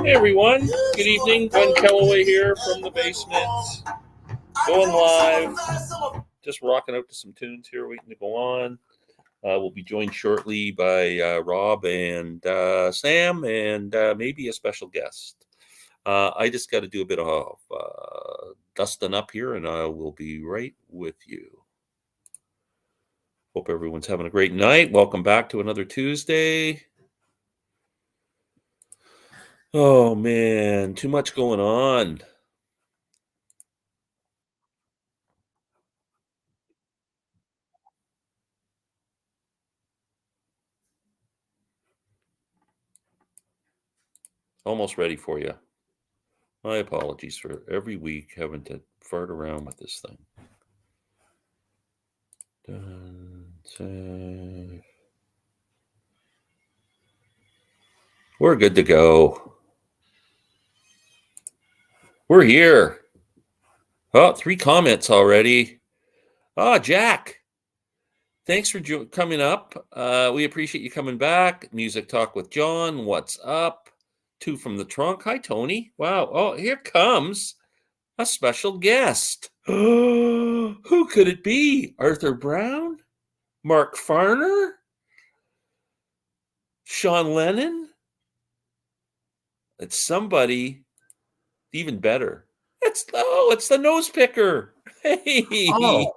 Hey everyone, good evening. Glenn Kellaway here from the basement. Going live. Just rocking out to some tunes here, waiting to go on. We'll be joined shortly by Rob and Sam and maybe a special guest. I just got to do a bit of dusting up here and I will be right with you. Hope everyone's having a great night. Welcome back to another Tuesday. Oh man, too much going on. Almost ready for you. My apologies for every week having to fart around with this thing. We're good to go. We're here. Oh, 3 comments already. Oh, Jack. Thanks for coming up. We appreciate you coming back. Music Talk with John. What's up? 2 from the trunk. Hi, Tony. Wow. Oh, here comes a special guest. Who could it be? Arthur Brown? Mark Farner? Sean Lennon? It's somebody even better. It's the nose picker. Hey. Oh,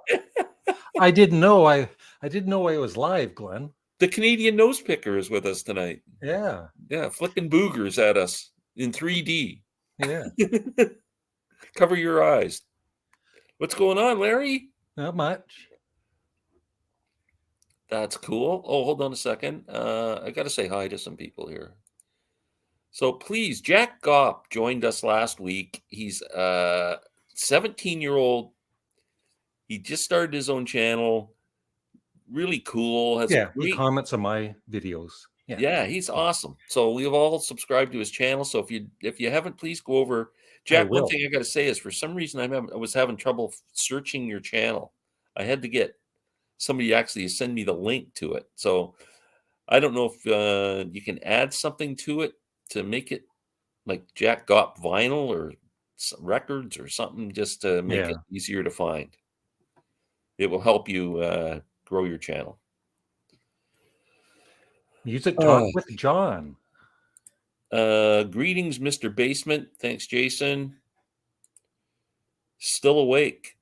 I didn't know I was live, Glenn. The Canadian nose picker is with us tonight. Yeah. Yeah, flicking boogers at us in 3D. Yeah. Cover your eyes. What's going on, Larry? Not much. That's cool. Oh, hold on a second. I got to say hi to some people here. So please, Jack Gopp joined us last week. He's a 17-year-old. He just started his own channel. Really cool. He comments on my videos. Yeah, he's awesome. So we've all subscribed to his channel. So if you haven't, please go over. Jack, one thing I got to say is for some reason I was having trouble searching your channel. I had to get somebody actually send me the link to it. So I don't know if you can add something to it to make it like Jack Gopp vinyl or records or something just to make it easier to find. It will help you grow your channel. Music Talk with John. Greetings, Mr. Basement. Thanks, Jason. Still awake.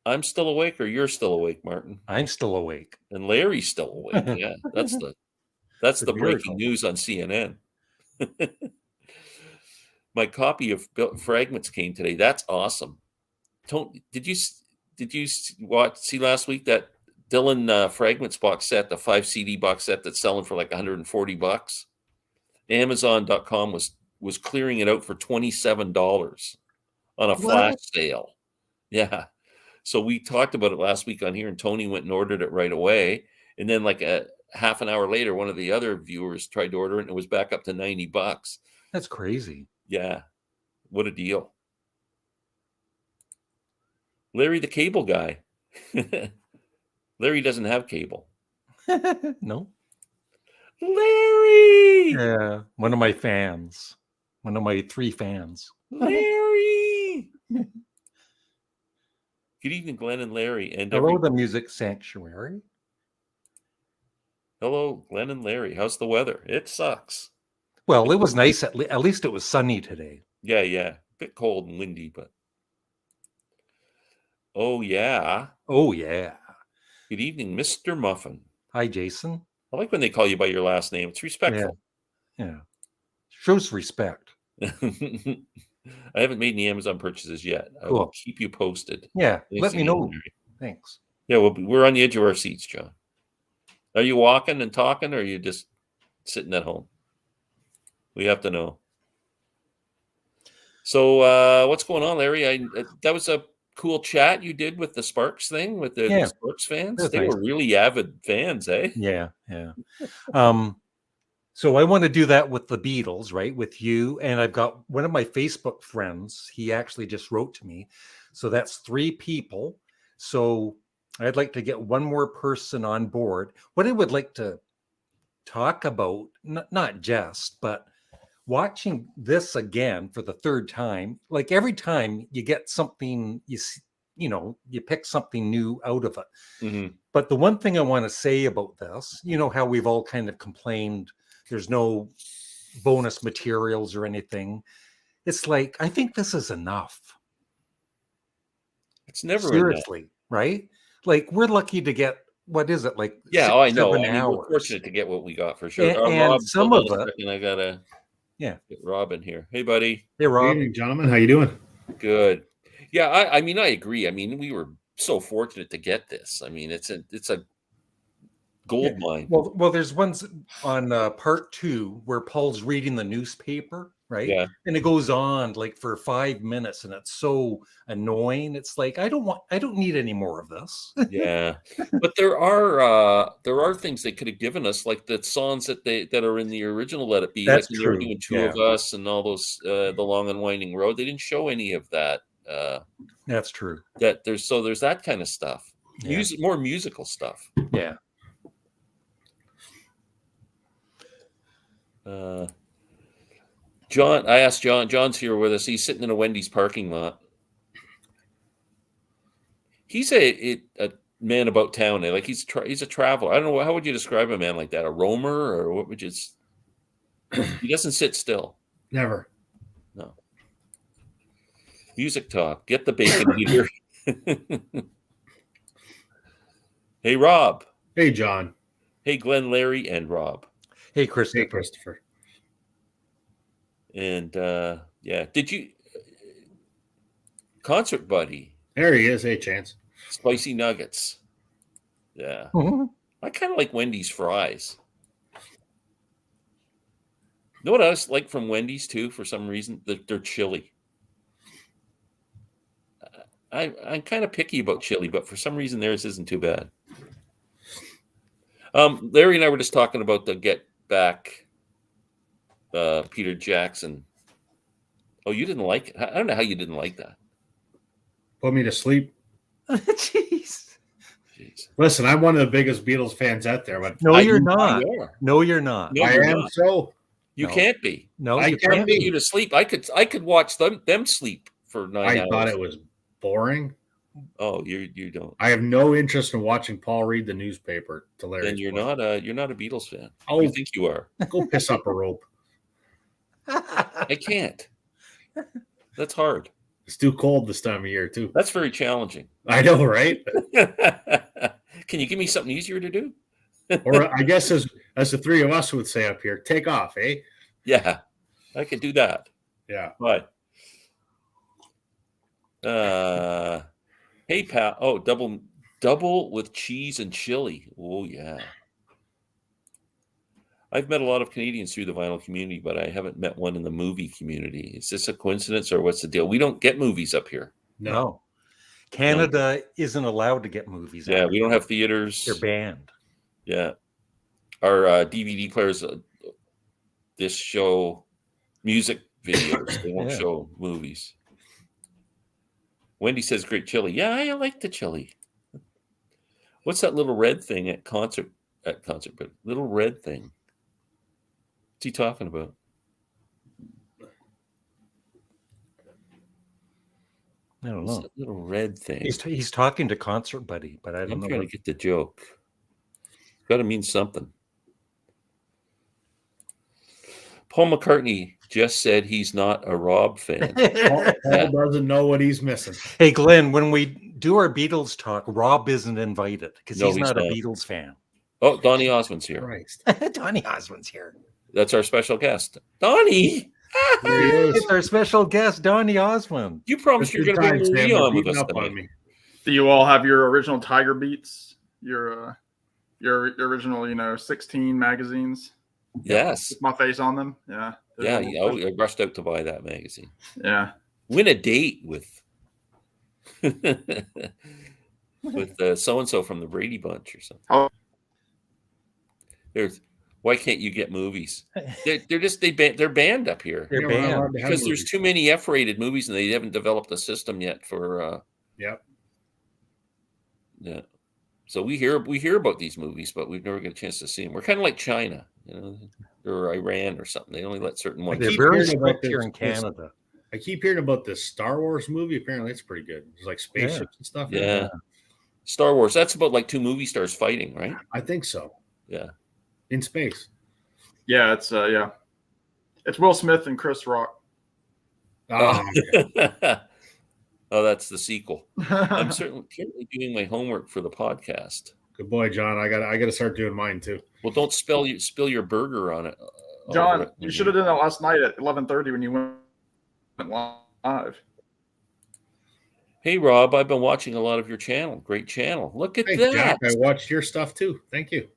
I'm still awake, or you're still awake, Martin? I'm still awake. And Larry's still awake. Yeah, that's the breaking news on CNN. My copy of Fragments came today. That's awesome. Did you see last week that Dylan Fragments box set, the 5 CD box set that's selling for like $140? Amazon.com was clearing it out for $27 on a flash sale. Yeah. So we talked about it last week on here, and Tony went and ordered it right away. And then like a half an hour later, one of the other viewers tried to order it, and it was back up to $90. That's crazy. Yeah. What a deal. Larry the cable guy. Larry doesn't have cable. No. Larry! Yeah. One of my fans. One of my 3 fans. Larry! Good evening, Glenn and Larry. And hello, the Music Sanctuary. Hello, Glenn and Larry. How's the weather? It sucks. Well, it was nice. At least it was sunny today. Yeah. A bit cold and windy, but... Oh, yeah. Good evening, Mr. Muffin. Hi, Jason. I like when they call you by your last name. It's respectful. Yeah. Shows respect. I haven't made any Amazon purchases yet. I will keep you posted. Yeah, let me know. Thanks. Yeah, we're on the edge of our seats, John. Are you walking and talking, or are you just sitting at home? We have to know. So what's going on, Larry? That was a cool chat you did with the Sparks thing, with the Sparks fans. They were really avid fans, eh? Yeah. So I want to do that with the Beatles, right? With you. And I've got one of my Facebook friends. He actually just wrote to me. So that's 3 people. So I'd like to get one more person on board. What I would like to talk about not just, but watching this again for the third time. Like every time you get something, you pick something new out of it. Mm-hmm. But the one thing I want to say about this, how we've all kind of complained there's no bonus materials or anything. It's like, I think this is enough. It's never enough. Seriously, right? Like we're lucky to get, what is it, like Yeah, 6, I know. 7 I mean, we're hours. fortunate to get what we got for sure. And Rob, some hold of on a it, second. I gotta get Rob in here. Hey, buddy. hey Rob. Good evening, gentlemen. How you doing? Good. Yeah, I mean, I agree. I mean, we were so fortunate to get this. I mean, it's a gold mine. Well, there's ones on part 2 where Paul's reading the newspaper, right? Yeah. And it goes on like for 5 minutes, and it's so annoying. It's like I don't need any more of this. Yeah, but there are things they could have given us, like the songs that are in the original Let It Be. That's like when they were true, doing Two yeah. of Us and all those The Long and Winding Road. They didn't show any of that. That's true. That there's that kind of stuff. Yeah. More musical stuff. Yeah. John, I asked John. John's here with us. He's sitting in a Wendy's parking lot. He's a man about town. Like he's a traveler. I don't know, how would you describe a man like that? A roamer, or what would you? He doesn't sit still. Never. No. Music talk. Get the bacon heater. Hey, Rob. Hey, John. Hey, Glenn, Larry, and Rob. Hey, Christopher. Hey, Christopher. And yeah, did you Concert Buddy? There he is. Hey, Chance. Spicy nuggets. Yeah. Mhm. I kind of like Wendy's fries. You know what I was like from Wendy's too? For some reason, they're chili. I'm kind of picky about chili, but for some reason theirs isn't too bad. Larry and I were just talking about the Get Back, Peter Jackson. Oh, you didn't like it? I don't know how you didn't like that. Put me to sleep. Jeez. Listen, I'm one of the biggest Beatles fans out there, but No, you're You not. are. No, you're not. No, I you're am not. so. You No. can't be. No, I you can't can't Put be. you to sleep. I could watch them sleep for 9 I hours. thought it was boring. Oh, you don't. I have no interest in watching Paul read the newspaper to Larry's Then you're point. not a Beatles fan. Oh. You think you are? Go piss up a rope. I can't. That's hard. It's too cold this time of year, too. That's very challenging. I know, right? Can you give me something easier to do? Or I guess as the three of us would say up here, take off, eh? Yeah, I could do that. Yeah. But hey pal. Oh, double with cheese and chili. Oh yeah. I've met a lot of Canadians through the vinyl community, but I haven't met one in the movie community. Is this a coincidence or what's the deal? We don't get movies up here. No. Canada isn't allowed to get movies. Yeah, out. we don't have theaters. They're banned. Yeah. Our DVD players this show music videos. They won't Yeah. show movies. Wendy says great chili. Yeah, I like the chili. What's that little red thing at concert, but little red thing? What's he talking about? I don't What's know. that little red thing? He's talking to Concert Buddy, but I don't I'm know. trying to get the joke. It's got to mean something. Paul McCartney just said he's not a Rob fan. Paul doesn't know what he's missing. Hey, Glenn, when we do our Beatles talk, Rob isn't invited because No, he's he's not a not. Beatles fan. Oh, Donny Osmond's here. Christ. Donny Osmond's here. That's our special guest. Donny! There he is. It's our special guest, Donny Osmond. You promised you're going to bring Marie on with us up on tonight. me. Do you all have your original Tiger Beats? Your original, 16 magazines? Yes. With my face on them? Yeah. Yeah, I rushed out to buy that magazine. Yeah. Win a date with with so-and-so from the Brady Bunch or something. Oh. Why can't you get movies? They're banned up here. They're Yeah, we're not banned. allowed to have Because there's movies. too many F-rated movies and they haven't developed a system yet for Yep. yeah. So we hear about these movies, but we've never got a chance to see them. We're kind of like China. or Iran or something. They only let certain ones. They're keep very hearing about strict here this- in Canada. I keep hearing about this Star Wars movie. Apparently, it's pretty good. It's like spaceships and stuff. in it. Yeah. Star Wars. That's about like two movie stars fighting, right? I think so. Yeah. In space. Yeah, it's it's Will Smith and Chris Rock. Ah, Oh, that's the sequel. I'm certainly doing my homework for the podcast. good boy, John. I got to start doing mine too. Well, don't spill your burger on it. over John, it. you should have done that last night at 11:30 when you went live. Hey, Rob, I've been watching a lot of your channel. Great channel. Look at Hey, that. Jack, I watched your stuff too. Thank you.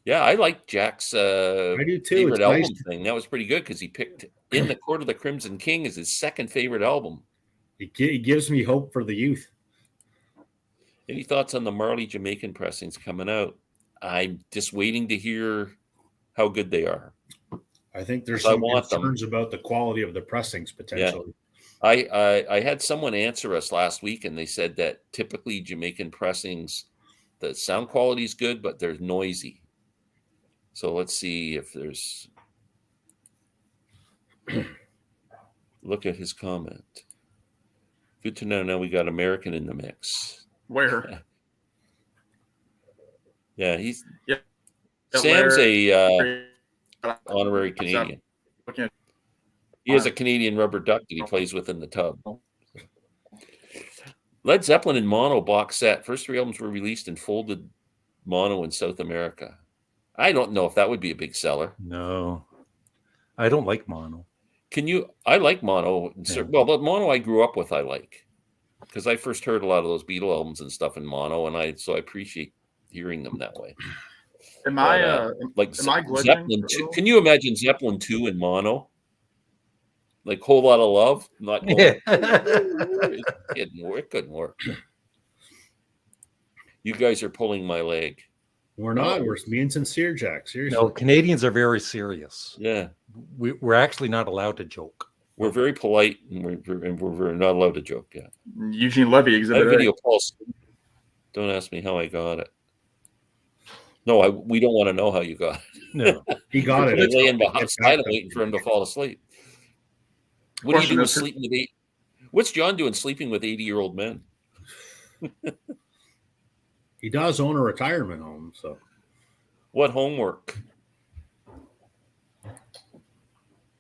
Yeah, I like Jack's I do too. favorite It's album nice. thing. That was pretty good because he picked In the Court of the Crimson King as his second favorite album. It gives me hope for the youth. Any thoughts on the Marley Jamaican pressings coming out? I'm just waiting to hear how good they are. I think there's I some want them. concerns about the quality of the pressings potentially. I had someone answer us last week, and they said that typically Jamaican pressings, the sound quality is good, but they're noisy. So let's see if there's. Look at his comment. Good to know. Now we got American in the mix. Where? Yeah, he's Yeah. Sam's a Larry- honorary Canadian. Okay. He has a Canadian rubber duck that he plays with in the tub. Led Zeppelin in mono box set. First three albums were released in folded mono in South America. I don't know if that would be a big seller. No, I don't like mono. Can you? I like mono. Yeah. Well, the mono I grew up with, I like because I first heard a lot of those Beatle albums and stuff in mono, and I appreciate hearing them that way. Am But, I like am I glitching? Zeppelin 2. Can you imagine Zeppelin 2 in mono? Like Whole Lot of Love, not going. Yeah. It couldn't work. You guys are pulling my leg. We're not. We're being sincere, Jack. Seriously. No, Canadians are very serious. Yeah, We're actually not allowed to joke. we're very polite, and we're not allowed to joke yet. Eugene Levy I exhibit have A. video calls. Don't ask me how I got it. No, we don't want to know how you got it. No. He got it. I'm It's laying okay. beside him waiting for him to fall asleep. What do you do with sleeping with eight? What's John doing sleeping with 80-year-old men? He does own a retirement home, so What homework?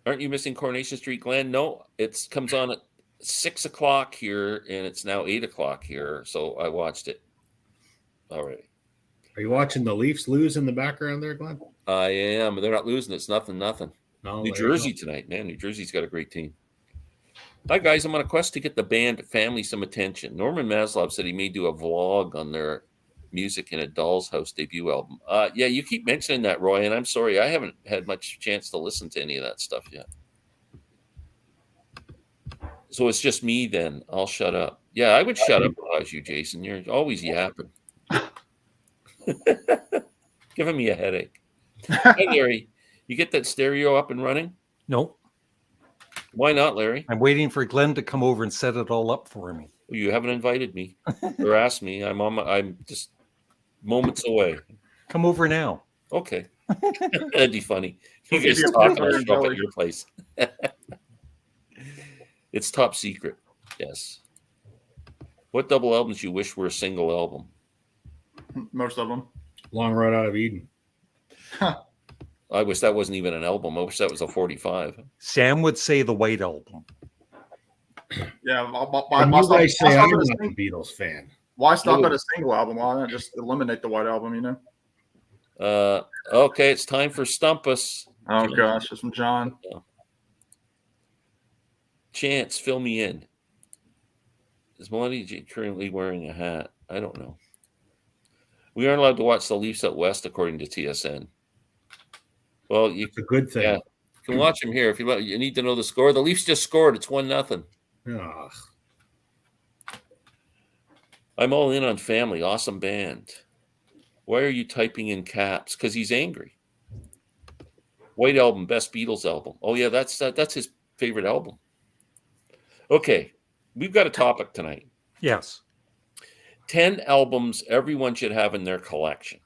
Aren't you missing Coronation Street, Glenn? No, it comes on at 6 o'clock here, and it's now 8 o'clock here. So I watched it already. are you watching the Leafs lose in the background there, Glenn? I am. They're not losing. It's nothing. No, New there you Jersey go. tonight, man. New Jersey's got a great team. Hi, guys. I'm on a quest to get the band family some attention. Norman Maslov said he may do a vlog on their music in a Doll's House debut album. Yeah, you keep mentioning that, Roy, and I'm sorry. I haven't had much chance to listen to any of that stuff yet. So it's just me then. I'll shut up. Yeah, I would shut up if I was you, Jason. You're always yapping. Giving me a headache. Hey, Larry, you get that stereo up and running? No, Why not, Larry? I'm waiting for Glenn to come over and set it all up for me. You haven't invited me or asked me. I'm just moments away. Come over now. Okay. That'd be funny. You Maybe guys you're talk and prepared, I'll show up Joey. at your place. It's top secret. Yes. What double albums you wish were a single album? Most of them. Long Road Out of Eden. I wish that wasn't even an album. I wish that was a 45. Sam would say the White Album. Yeah. And you guys say I'm not a Beatles fan. Why stop Ooh. at a single album? Why not just eliminate the White Album? You know. Okay, it's time for Stump Us. Oh gosh, it's from John. Chance, fill me in. Is Melanie J currently wearing a hat? I don't know. We aren't allowed to watch the Leafs out west, according to TSN. Well, you It's a good thing. Yeah. can watch them here if you need to know the score. The Leafs just scored. It's 1-0. Ugh. I'm all in on Family. Awesome band. Why are you typing in caps? Because he's angry. White Album, best Beatles album. Oh yeah, that's his favorite album. Okay, we've got a topic tonight. Yes. 10 albums everyone should have in their collection.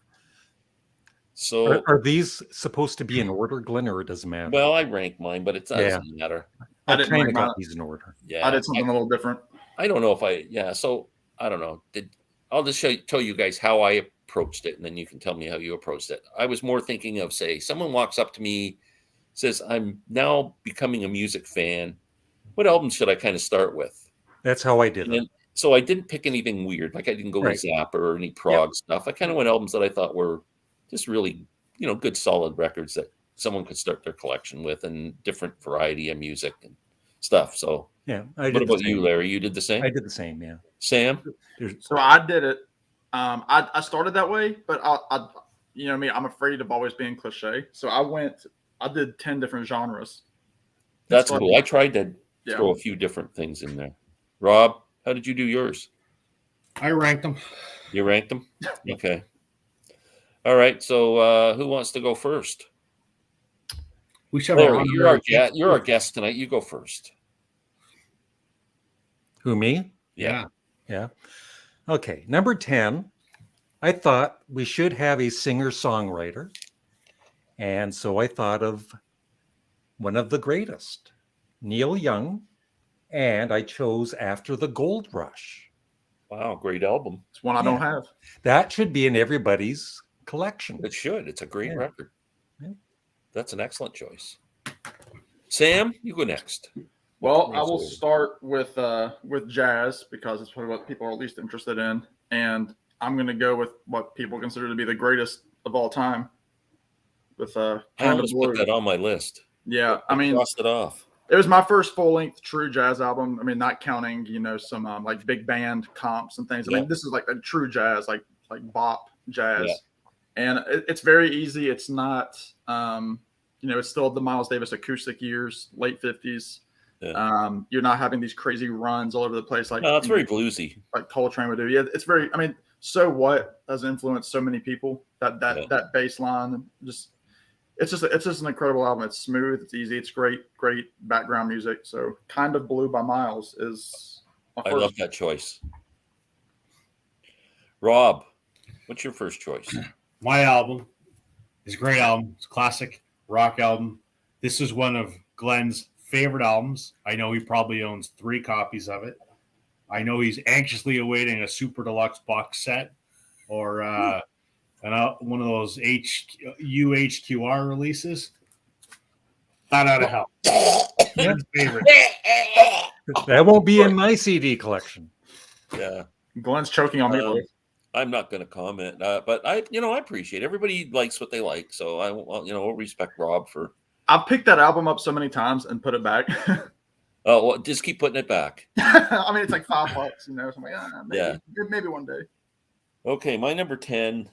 So, Are these supposed to be in order, Glenn, or it doesn't matter? well, I rank mine, but it doesn't matter. I I didn't kind rank of got mine. these in order. Yeah, I did something a little different. I don't know if so I don't know. I'll just tell you guys how I approached it, and then you can tell me how you approached it. I was more thinking of, say, someone walks up to me, says, I'm now becoming a music fan. What album should I kind of start with? That's how I did And it. then, so I didn't pick anything weird. Like I didn't go Right. with Zappa or any prog stuff. I kind of went albums that I thought were just really, good, solid records that someone could start their collection with, and different variety of music and stuff. So, Yeah. what about you, Larry? You did the same? I did the same. Yeah. Sam? So I did it. I started that way, but I you know me, I'm afraid of always being cliche. So I did 10 different genres. That's So cool. I tried to Yeah. throw a few different things in there. Rob, how did you do yours? I ranked them. You ranked them? Okay. All right. So who wants to go first? We should have Larry, you're our guest tonight. You go first. Who, me? Yeah. Yeah. Okay. Number 10, I thought we should have a singer-songwriter. And so I thought of one of the greatest, Neil Young, and I chose After the Gold Rush. Wow, great album. It's one I don't have. That should be in everybody's collection. It should. It's a great Yeah. record. Yeah. That's an excellent choice. Sam, you go next. Well, I will start with jazz because it's probably what people are least interested in, and I'm going to go with what people consider to be the greatest of all time. With I Kind of almost Blue. put that on my list. Yeah, I mean, crossed it off. it was my first full-length true jazz album. I mean, not counting some like big band comps and things. I Yeah. mean, this is like a true jazz, like bop jazz, Yeah. and it's very easy. It's not, it's still the Miles Davis acoustic years, late 50s. Yeah. You're not having these crazy runs all over the place like No, it's very bluesy. like Coltrane would do. Yeah, it's very. I mean, So What has influenced so many people. That bass line, it's just an incredible album. It's smooth, it's easy, it's great background music. So Kind of Blue by Miles is my I first. love that choice. Rob, what's your first choice? My album is a great album. It's a classic rock album. This is one of Glenn's favorite albums. I know he probably owns 3 copies of it. I know he's anxiously awaiting a super deluxe box set or one of those UHQR releases. Not out of hell. Glenn's favorite. That won't be in my CD collection. Yeah. Glenn's choking on me. I'm not going to comment, but I appreciate it. Everybody likes what they like, so we'll respect Rob for. I've picked that album up so many times and put it back. Oh, well, just keep putting it back. I mean, it's like $5, So I'm like, maybe one day. Okay, my number 10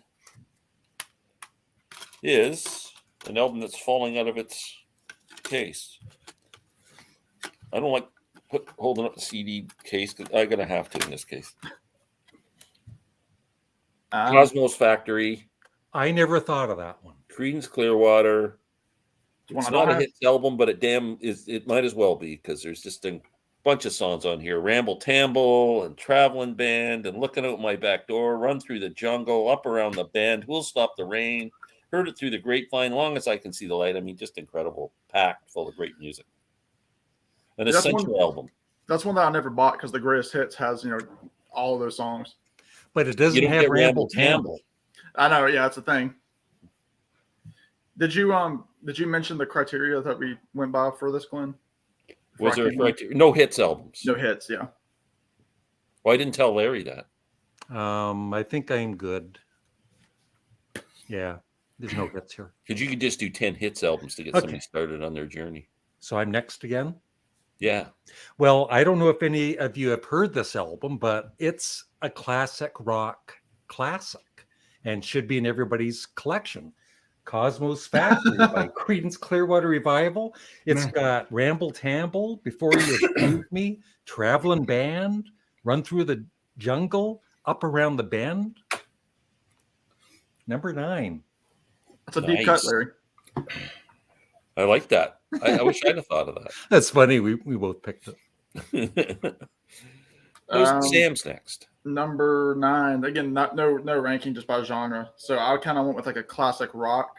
is an album that's falling out of its case. I don't like holding up the CD case because I'm gonna have to in this case. Cosmos Factory. I never thought of that one. Creedence Clearwater. It's not a hits album, but it might as well be because there's just a bunch of songs on here. Ramble Tamble and Traveling Band and Looking Out My Back Door, Run Through the Jungle, Up Around the Bend, Who'll Stop the Rain, Heard It Through the Grapevine, Long As I Can See the Light. I mean, just incredible, packed full of great music. An essential album. That's one that I never bought because the greatest hits has all of those songs. But it doesn't have Ramble Tamble. I know, yeah, that's the thing. Did you mention the criteria that we went by for this, Glenn? Was there a criteria? No hits albums. No hits, yeah. Well, I didn't tell Larry that. I think I'm good. Yeah, there's no hits here. Because you could just do 10 hits albums to get somebody started on their journey. So I'm next again? Yeah. Well, I don't know if any of you have heard this album, but it's a classic rock classic and should be in everybody's collection. Cosmos Factory by Creedence Clearwater Revival. It's got Ramble Tamble, Before You Shoot Me, Traveling Band, Run Through the Jungle, Up Around the Bend. Number 9. That's a deep cut, Larry. I like that. I wish I'd have thought of that. That's funny. We both picked it. Sam's next. number 9, again, not no ranking, just by genre. So I kind of went with like a classic rock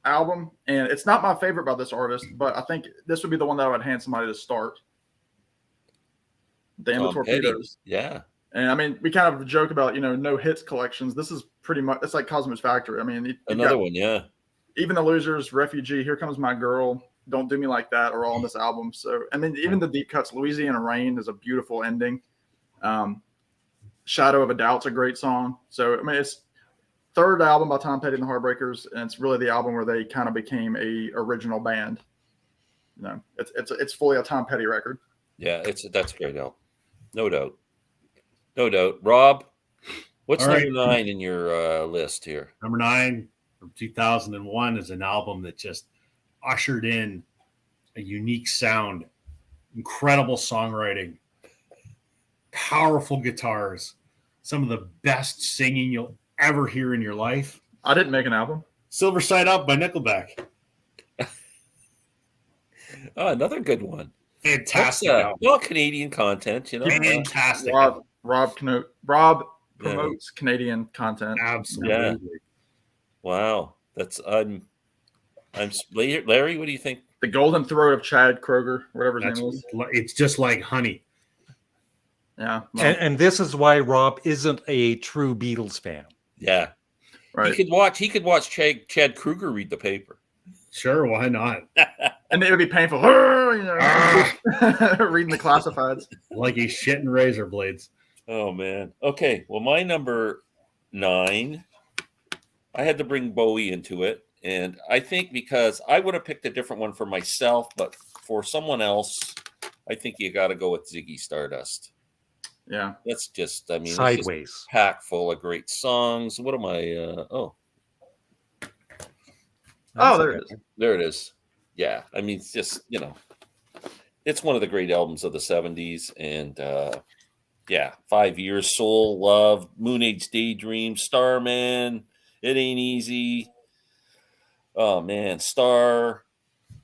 album, and it's not my favorite by this artist, but I think this would be the one that I would hand somebody to start. Damn the Tom Petty. Torpedoes. Yeah. And I mean, we kind of joke about, no hits collections. This is pretty much, it's like Cosmo's Factory. I mean, Another one, yeah. Even the Losers, Refugee, Here Comes My Girl, Don't Do Me Like That are all on this album. So, I mean, even the deep cuts, Louisiana Rain is a beautiful ending. Shadow of a Doubt's a great song. So, I mean, it's third album by Tom Petty and the Heartbreakers, and it's really the album where they kind of became a original band. It's fully a Tom Petty record. Yeah, that's a great album. No doubt. No doubt. Rob, what's All number right. 9 in your list here? Number 9 from 2001 is an album that just ushered in a unique sound, incredible songwriting, powerful guitars, some of the best singing you'll ever hear in your life. I didn't make an album. Silver Side Up by Nickelback. Oh, another good one. Fantastic That's, album. well, Canadian content, Fantastic. Rob promotes Canadian content. Absolutely. Wow. That's I'm Larry, what do you think? The Golden Throat of Chad Kroger, whatever his name is. It's just like honey. Yeah. And this is why Rob isn't a true Beatles fan. Yeah. Right. He could watch Chad Kruger read the paper. Sure, why not? And it would be painful. Reading the classifieds. Like he's shitting razor blades. Oh man. Okay. Well, my number 9, I had to bring Bowie into it. And I think because I would have picked a different one for myself, but for someone else, I think you got to go with Ziggy Stardust. Yeah. That's just, I mean, Sideways. it's just packed full of great songs. What am I? There it is. There it is. Yeah. I mean, it's just, it's one of the great albums of the 70s. And 5 Years, Soul, Love, Moon Age Daydream, Starman, It Ain't Easy. Oh, man. Star.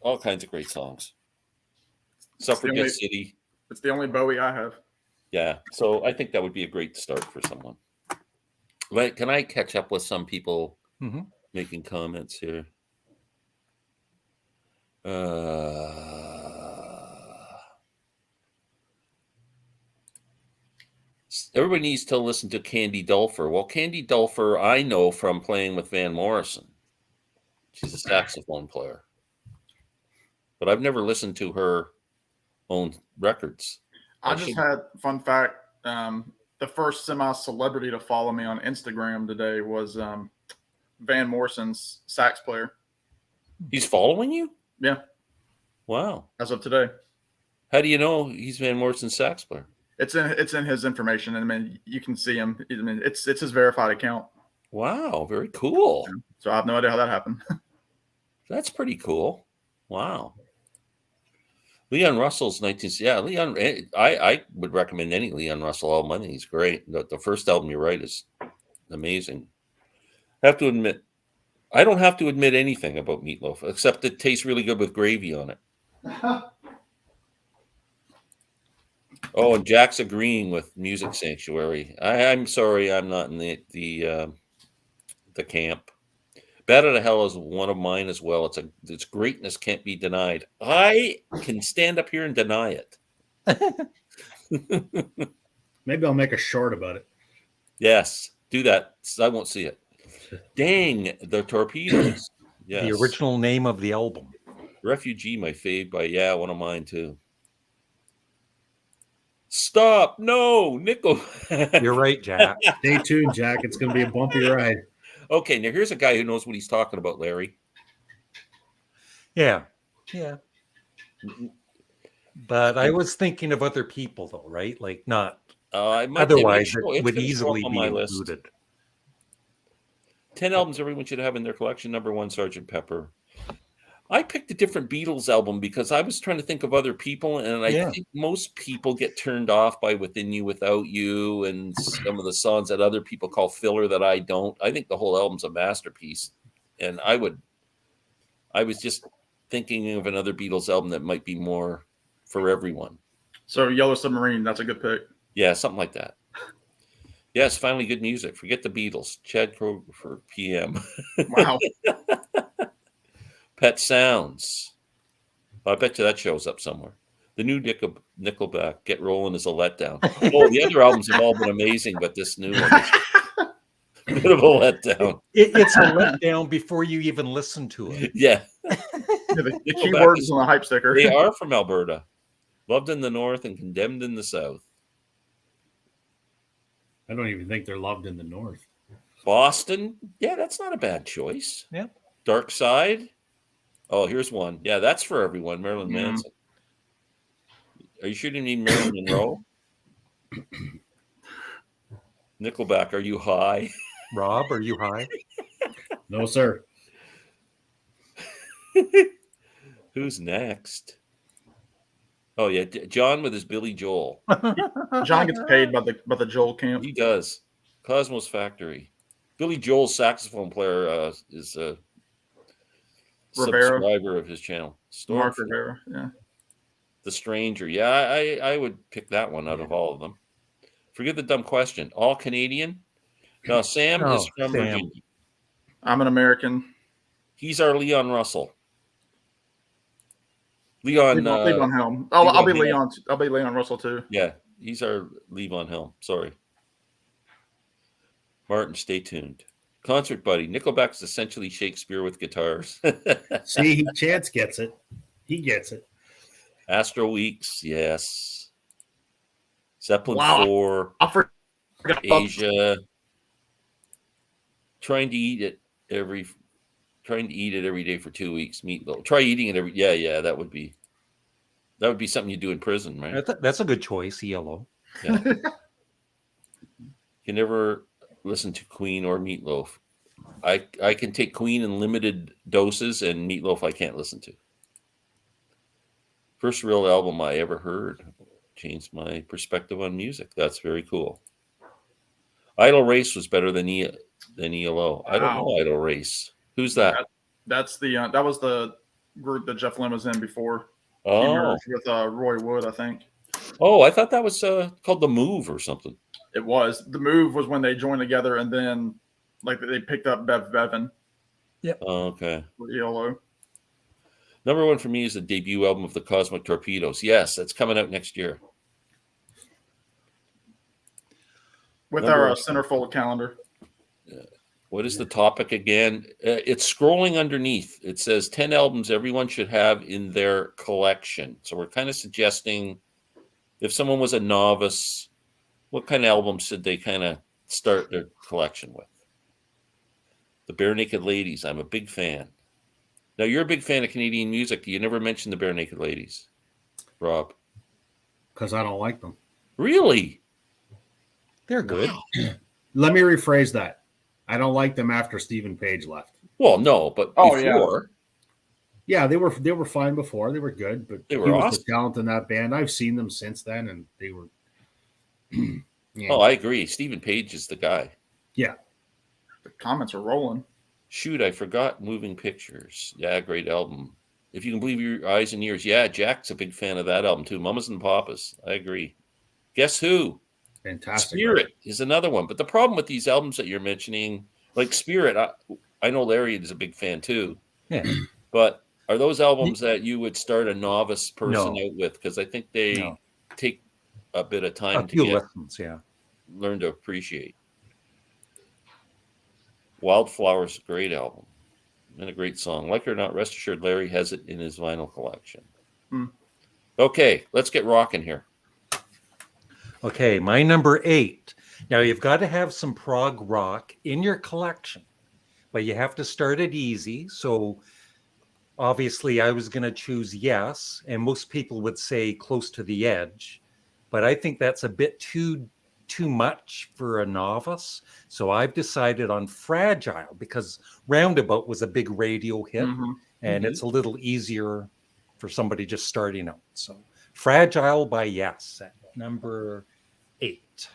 All kinds of great songs. Suffragette City. It's the only Bowie I have. Yeah. So I think that would be a great start for someone. Wait, can I catch up with some people making comments here? Everybody needs to listen to Candy Dulfer. Well, Candy Dulfer, I know from playing with Van Morrison. She's a saxophone player. But I've never listened to her own records. I just had, fun fact, the first semi-celebrity to follow me on Instagram today was Van Morrison's sax player. He's following you? Yeah. Wow. As of today. How do you know he's Van Morrison's sax player? It's in his information, and I mean, you can see him. I mean, it's his verified account. Wow, very cool. So I have no idea how that happened. That's pretty cool. Wow. Leon Russell's 19. Yeah, Leon. I would recommend any Leon Russell album. I think he's great. The first album, you're right, is amazing. I have to admit, I don't have to admit anything about Meatloaf except it tastes really good with gravy on it. Oh, and Jack's agreeing with Music Sanctuary. I'm sorry, I'm not in the camp. Bat Out of Hell is one of mine as well. Its greatness can't be denied. I can stand up here and deny it. Maybe I'll make a short about it. Yes, do that. I won't see it. Dang, the Torpedoes. Yes. The original name of the album. Refugee, my fave by one of mine too. Stop! No, Nickel. You're right, Jack. Stay tuned, Jack. It's going to be a bumpy ride. Okay, now here's a guy who knows what he's talking about, Larry. Yeah. But I was thinking of other people, though, right? Like not. Otherwise, it would easily be included. 10 albums everyone should have in their collection. Number 1, Sgt. Pepper. I picked a different Beatles album because I was trying to think of other people, and I think most people get turned off by Within You, Without You, and some of the songs that other people call filler that I don't. I think the whole album's a masterpiece, and I was just thinking of another Beatles album that might be more for everyone. So Yellow Submarine, that's a good pick. Yeah, something like that. Yes, finally good music. Forget the Beatles. Chad Kroger for PM. Wow. Pet Sounds. I bet you that shows up somewhere. The new Nickelback, Get Rolling, is a letdown. Oh, the other albums have all been amazing, but this new one is a bit of a letdown. It's a letdown before you even listen to it. Yeah. Yeah, the Nickelback keyword is- is on the hype sticker. They are from Alberta. Loved in the north and condemned in the south. I don't even think they're loved in the north. Boston, yeah, that's not a bad choice. Yeah. Dark Side. Oh, here's one. Yeah, that's for everyone. Marilyn Yeah. Manson. Are you sure you need Marilyn Monroe? Nickelback, are you high? Rob, are you high? No, sir. Who's next? Oh yeah, John with his Billy Joel. John gets paid by the Joel camp. He does. Cosmos Factory. Billy Joel's saxophone player is a Rivera. subscriber of his channel. Mark Stormfront. Rivera. Yeah. The Stranger. Yeah, I would pick that one out of all of them. Forget the dumb question. All Canadian? No, Sam Oh, is from Sam. Virginia. I'm an American. He's our Leon Russell. Leon. Levon Helm. Oh, Levon I'll be Helm. Leon. I'll be Leon Russell too. Yeah, he's our Levon Helm. Sorry. Martin, stay tuned. Concert Buddy. Nickelback's essentially Shakespeare with guitars. See, Chance gets it. He gets it. Astro Weeks, yes. Zeppelin Wow. 4, I forgot. about- Asia. Trying to eat it every day for 2 weeks. Meatloaf. Try eating it every. Yeah. That would be something you do in prison, right? That's a good choice, ELO. Yeah. You never listen to Queen or Meatloaf. I can take Queen in limited doses, and Meatloaf I can't listen to. First real album I ever heard. Changed my perspective on music. That's very cool. Idle Race was better than ELO. I don't know Wow. Idle Race. Who's that? That's the that was the group that Jeff Lynne was in before. He Oh, merged with Roy Wood, I think. I thought that was called The Move or something. It was. The move was when they joined together, and then like they picked up Bevan Okay. for ELO. Number one for me is the debut album of the Cosmic Torpedoes. Yes, that's coming out next year. With Number our one. centerfold calendar. What is the topic again? It's scrolling underneath. It says 10 albums everyone should have in their collection. So we're kind of suggesting if someone was a novice, what kind of albums should they kind of start their collection with? The Bare Naked Ladies. I'm a big fan. Now, you're a big fan of Canadian music. You never mentioned the Bare Naked Ladies, Rob. Because I don't like them. Really? They're good. Let me rephrase that. I don't like them after Stephen Page left. Well, no, but Oh, yeah. before. Yeah, they were fine before. They were good, but They were he was awesome. the talent in that band. I've seen them since then, and they were. Yeah. Oh, I agree. Stephen Page is the guy. Yeah. The comments are rolling. Shoot, I forgot Moving Pictures. Yeah, great album. If You Can Believe Your Eyes and Ears. Yeah, Jack's a big fan of that album too. Mamas and Papas. I agree. Guess Who? Fantastic. Spirit is another one. But the problem with these albums that you're mentioning, like Spirit, I know Larry is a big fan too. Yeah. But are those albums that you would start a novice person No. out with? Because I think they No. take a bit of time A to few get lessons, yeah. learn to appreciate. Wildflower's a great album and a great song. Like it or not, rest assured Larry has it in his vinyl collection. Hmm. Okay, let's get rocking here. Okay, my number 8. Now you've got to have some prog rock in your collection, but you have to start it easy. So obviously I was going to choose Yes, and most people would say Close to the Edge, but I think that's a bit too much for a novice. So I've decided on Fragile because Roundabout was a big radio hit, Mhm. and it's a little easier for somebody just starting out. So Fragile by Yes at number 8.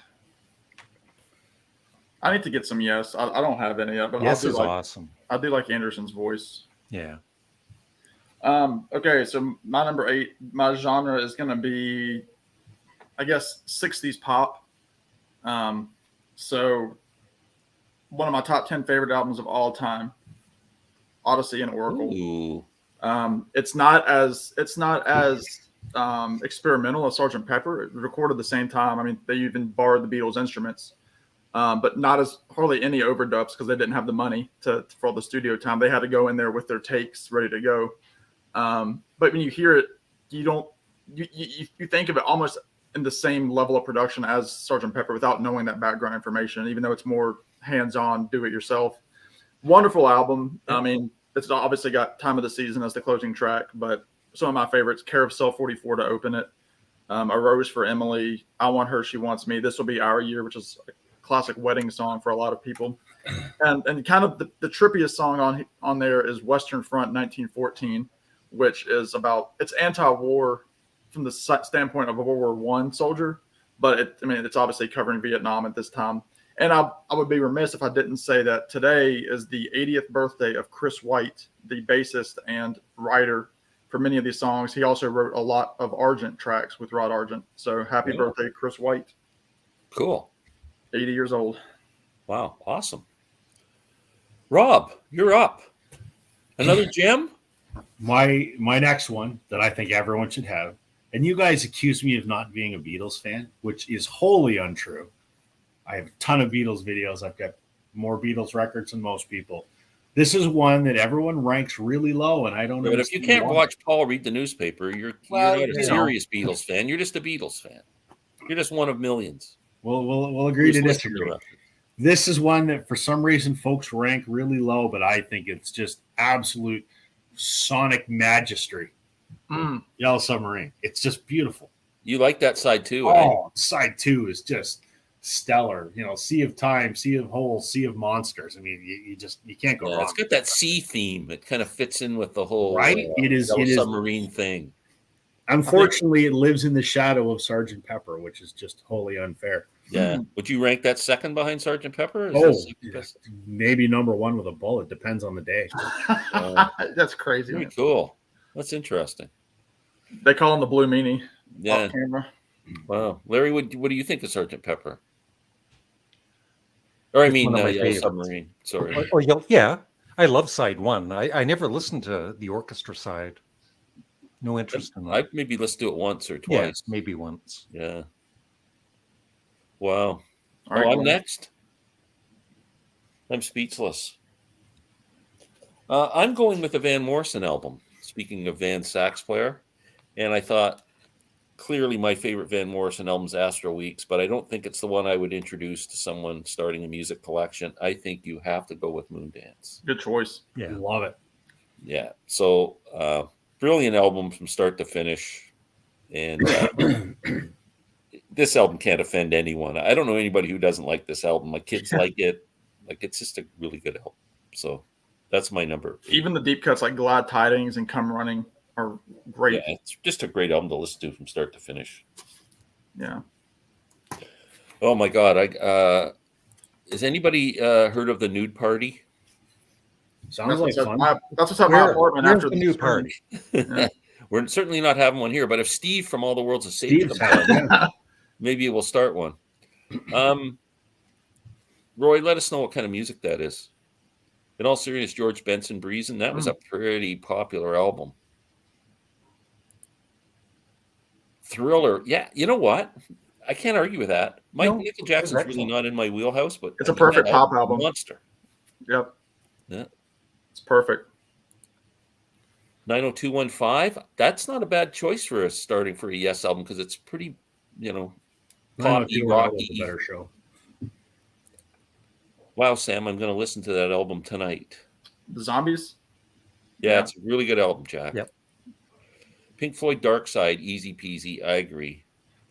I need to get some Yes. I don't have any yet, but Yes I'll is do like awesome. I do like Anderson's voice. Yeah. Okay, so my number 8, my genre is gonna be I guess, 60s pop. So one of my top 10 favorite albums of all time, Odyssey and Oracle. Ooh. It's not as experimental as Sgt. Pepper. It was recorded the same time. I mean, they even borrowed the Beatles instruments, but not as hardly any overdubs because they didn't have the money for all the studio time. They had to go in there with their takes ready to go. But when you hear it, you think of it almost in the same level of production as Sgt. Pepper without knowing that background information, even though it's more hands-on, do it yourself. Wonderful album. I mean, it's obviously got Time of the Season as the closing track, but some of my favorites, Carousel 44 to open it, A Rose for Emily, I Want Her, She Wants Me, This Will Be Our Year, which is a classic wedding song for a lot of people. And kind of the trippiest song on there is Western Front 1914, which is it's anti-war from the standpoint of a World War I soldier, but it's obviously covering Vietnam at this time. And I would be remiss if I didn't say that today is the 80th birthday of Chris White, the bassist and writer for many of these songs. He also wrote a lot of Argent tracks with Rod Argent. So happy birthday, Chris White. Cool. 80 years old. Wow. Awesome. Rob, you're up. Another gem? My next one that I think everyone should have, and you guys accuse me of not being a Beatles fan, which is wholly untrue. I have a ton of Beatles videos. I've got more Beatles records than most people. This is one that everyone ranks really low, and I don't know. But if you can't watch Paul read the newspaper, you're not a serious Beatles fan. You're just a Beatles fan. You're just one of millions. We'll agree to disagree. This is one that for some reason folks rank really low, but I think it's just absolute sonic magistry. Yellow Submarine. It's just beautiful. You like that side too? Side 2 is just stellar. Sea of Time, Sea of Holes, Sea of Monsters. I mean, you can't go wrong. It's got that sea theme. It kind of fits in with the whole Yellow Submarine thing. Unfortunately, it lives in the shadow of Sgt. Pepper, which is just wholly unfair. Yeah. Would you rank that second behind Sgt. Pepper? Maybe number 1 with a bullet. Depends on the day. That's crazy. Very cool. That's interesting. They call him the Blue Meanie. Yeah. Off camera. Wow. Larry, what do you think of Sgt. Pepper? Or I mean, Yellow Submarine. Sorry. Yeah. I love side 1. I never listened to the orchestra side. No interest in that. I've maybe listened to it once or twice. Yeah, maybe once. Yeah. Wow. All right, I'm next. I'm speechless. I'm going with the Van Morrison album. Speaking of Van sax player, and I thought clearly my favorite Van Morrison album is Astro Weeks, but I don't think it's the one I would introduce to someone starting a music collection. I think you have to go with Moondance. Good choice. Yeah, love it. Yeah. So brilliant album from start to finish, and this album can't offend anyone. I don't know anybody who doesn't like this album. My kids like it. Like, it's just a really good album. So that's my number 8. Even the deep cuts like Glad Tidings and Come Running are great. Yeah, it's just a great album to listen to from start to finish. Yeah. Oh my God! Has anybody heard of the Nude Party? Sounds like fun. That's what's at my apartment after the Nude Party. Yeah. We're certainly not having one here, but if Steve from All the Worlds of Satan comes on, maybe we'll start one. Roy, let us know what kind of music that is. In all seriousness, George Benson Breezin', that was a pretty popular album. Thriller, yeah. You know what? I can't argue with that. Michael Jackson's really not in my wheelhouse, but it's a perfect pop album. Monster. Yep. Yeah. It's perfect. 90215. That's not a bad choice for us starting for a Yes album because it's pretty, poppy, rocky. Better show. Wow, Sam, I'm going to listen to that album tonight. The Zombies? Yeah, it's a really good album, Jack. Yep. Pink Floyd Dark Side, easy peasy. I agree.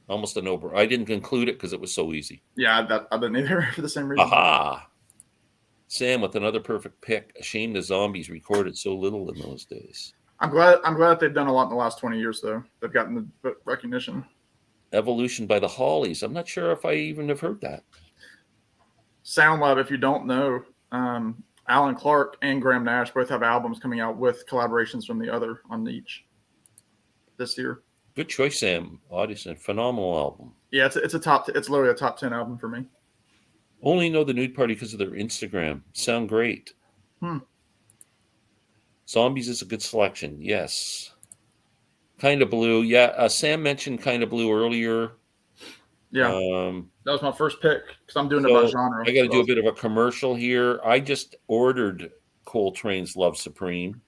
Almost a no-brainer. I didn't include it because it was so easy. Yeah, I didn't either for the same reason. Aha! Sam with another perfect pick. A shame the Zombies recorded so little in those days. I'm glad they've done a lot in the last 20 years, though. They've gotten the recognition. Evolution by the Hollies. I'm not sure if I even have heard that. Sound Lab, if you don't know, Alan Clark and Graham Nash both have albums coming out with collaborations from the other on each this year. Good choice, Sam. Audition, phenomenal album. Yeah, it's it's literally a top 10 album for me. Only know the Nude Party because of their Instagram. Sound great. Zombies is a good selection. Yes. Kind of Blue. Yeah. Sam mentioned Kind of Blue earlier. Yeah, that was my first pick because I'm doing it by genre. I got to do a bit of a commercial here. I just ordered Coltrane's Love Supreme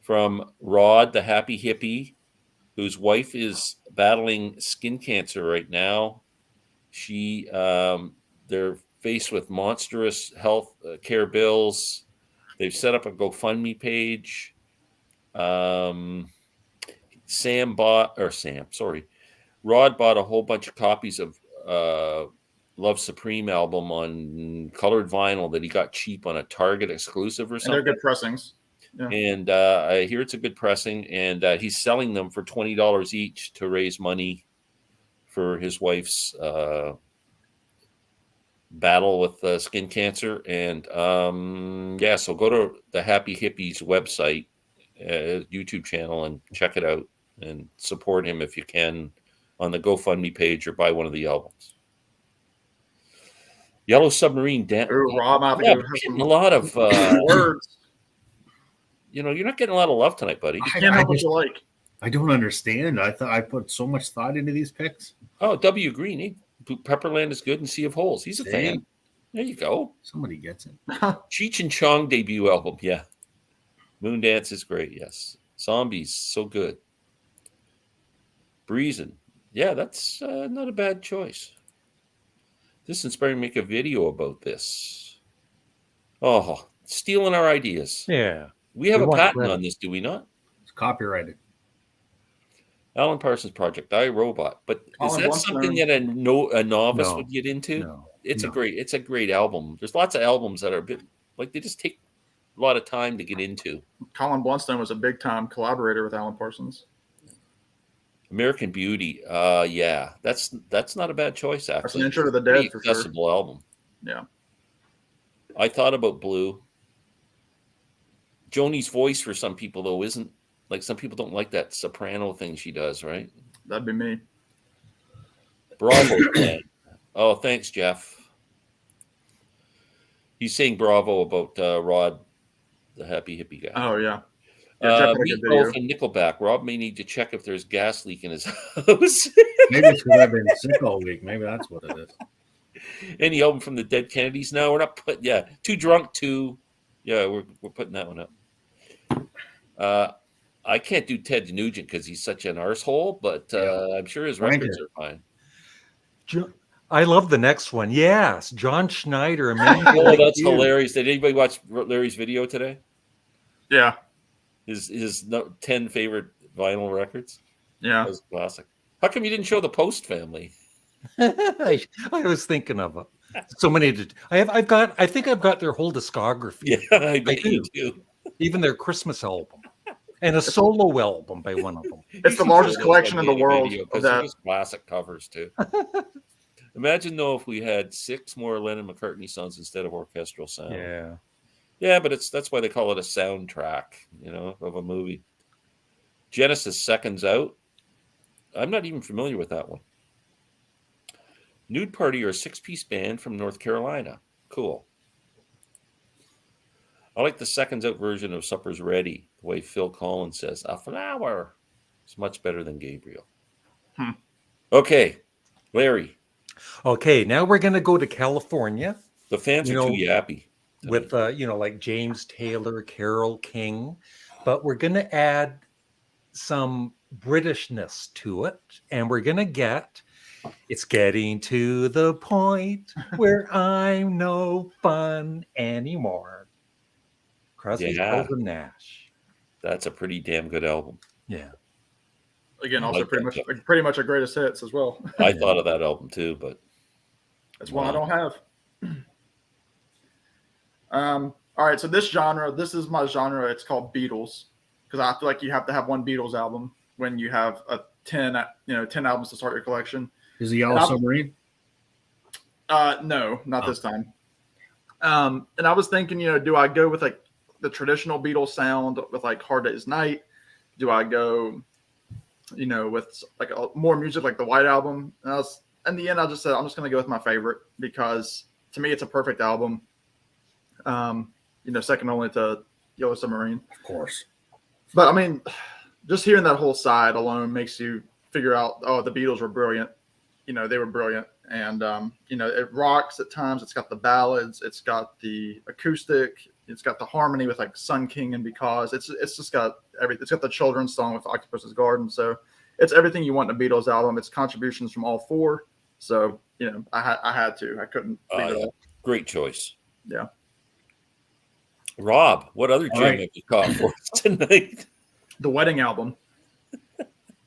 from Rod, the happy hippie, whose wife is battling skin cancer right now. They're faced with monstrous health care bills. They've set up a GoFundMe page. Rod bought a whole bunch of copies of Love Supreme album on colored vinyl that he got cheap on a Target exclusive or something. And they're good pressings. Yeah. And I hear it's a good pressing, and he's selling them for $20 each to raise money for his wife's battle with skin cancer. And so go to the Happy Hippies website, YouTube channel, and check it out and support him if you can on the GoFundMe page or buy one of the albums. Yellow Submarine. Rob, getting a lot of words. You know, you're not getting a lot of love tonight, buddy. I can't help what you like. I don't understand. I thought I put so much thought into these picks. Oh, W. Green. Pepperland is good and Sea of Holes. He's a fan. There you go. Somebody gets it. Cheech and Chong debut album. Yeah. Moondance is great. Yes. Zombies. So good. Breezin'. Yeah, that's not a bad choice. This inspired me to make a video about this. Oh, stealing our ideas. Yeah. We have a patent on this, do we not? It's copyrighted. Alan Parsons Project, I, Robot. But is that something that a novice would get into? No. It's a great album. There's lots of albums that are a bit like they just take a lot of time to get into. Colin Blunstone was a big time collaborator with Alan Parsons. American Beauty, that's not a bad choice. Actually, that's an Intro to the Dead for accessible album. Yeah, I thought about Blue. Joni's voice for some people though isn't like some people don't like that soprano thing she does, right? That'd be me. Bravo, man. Oh, thanks, Jeff. He's saying bravo about Rod, the happy hippie guy. Oh yeah. Meatloaf and Nickelback. Rob may need to check if there's gas leak in his house. Maybe it's because I've been sick all week. Maybe that's what it is. Any album from the Dead Kennedys? No, we're not putting. Yeah, Too Drunk to. Yeah, we're putting that one up. I can't do Ted Nugent because he's such an arsehole, but I'm sure his records are fine. I love the next one. Yes, John Schneider. Oh, that's hilarious. Did anybody watch Larry's video today? Yeah. His 10 favorite vinyl records. Yeah, that was classic. How come you didn't show the Post family? I was thinking of it. So many. I think I've got their whole discography. Yeah, I bet you do. Even their Christmas album and a solo album by one of them. It's the largest collection in the world. There's classic covers too. Imagine though if we had 6 more Lennon McCartney songs instead of orchestral sound. Yeah. Yeah, but that's why they call it a soundtrack, of a movie. Genesis Seconds Out. I'm not even familiar with that one. Nude Party are a 6-piece band from North Carolina. Cool. I like the Seconds Out version of Supper's Ready, the way Phil Collins says, "A flower." It's much better than Gabriel. Okay, Larry. Okay, now we're going to go to California. The fans are too yappy. With, like James Taylor, Carole King. But we're going to add some Britishness to it. And we're going to get, it's getting to the point where I'm no fun anymore. Crosby, Stills and Nash. That's a pretty damn good album. Yeah. Again, also pretty much a greatest hits as well. I thought of that album too, but that's one I don't have. All right, so this is my genre. It's called Beatles because I feel like you have to have one Beatles album when you have 10 albums to start your collection. Is the Yellow Submarine? No, not this time. And I was thinking, do I go with like the traditional Beatles sound with like Hard Day's Night? Do I go with like more music, like the White Album. And in the end, I just said I'm just going to go with my favorite because to me it's a perfect album. Second only to Yellow Submarine, Of course. But I mean, just hearing that whole side alone makes you figure out, oh, the Beatles were brilliant. They were brilliant. And, it rocks at times. It's got the ballads. It's got the acoustic. It's got the harmony with like Sun King and Because. It's just got everything. It's got the children's song with Octopus's Garden. So it's everything you want in a Beatles album. It's contributions from all four. So, I had to. I couldn't leave it all. Great choice. Yeah. Rob, what other jam have you caught for us tonight? The Wedding Album.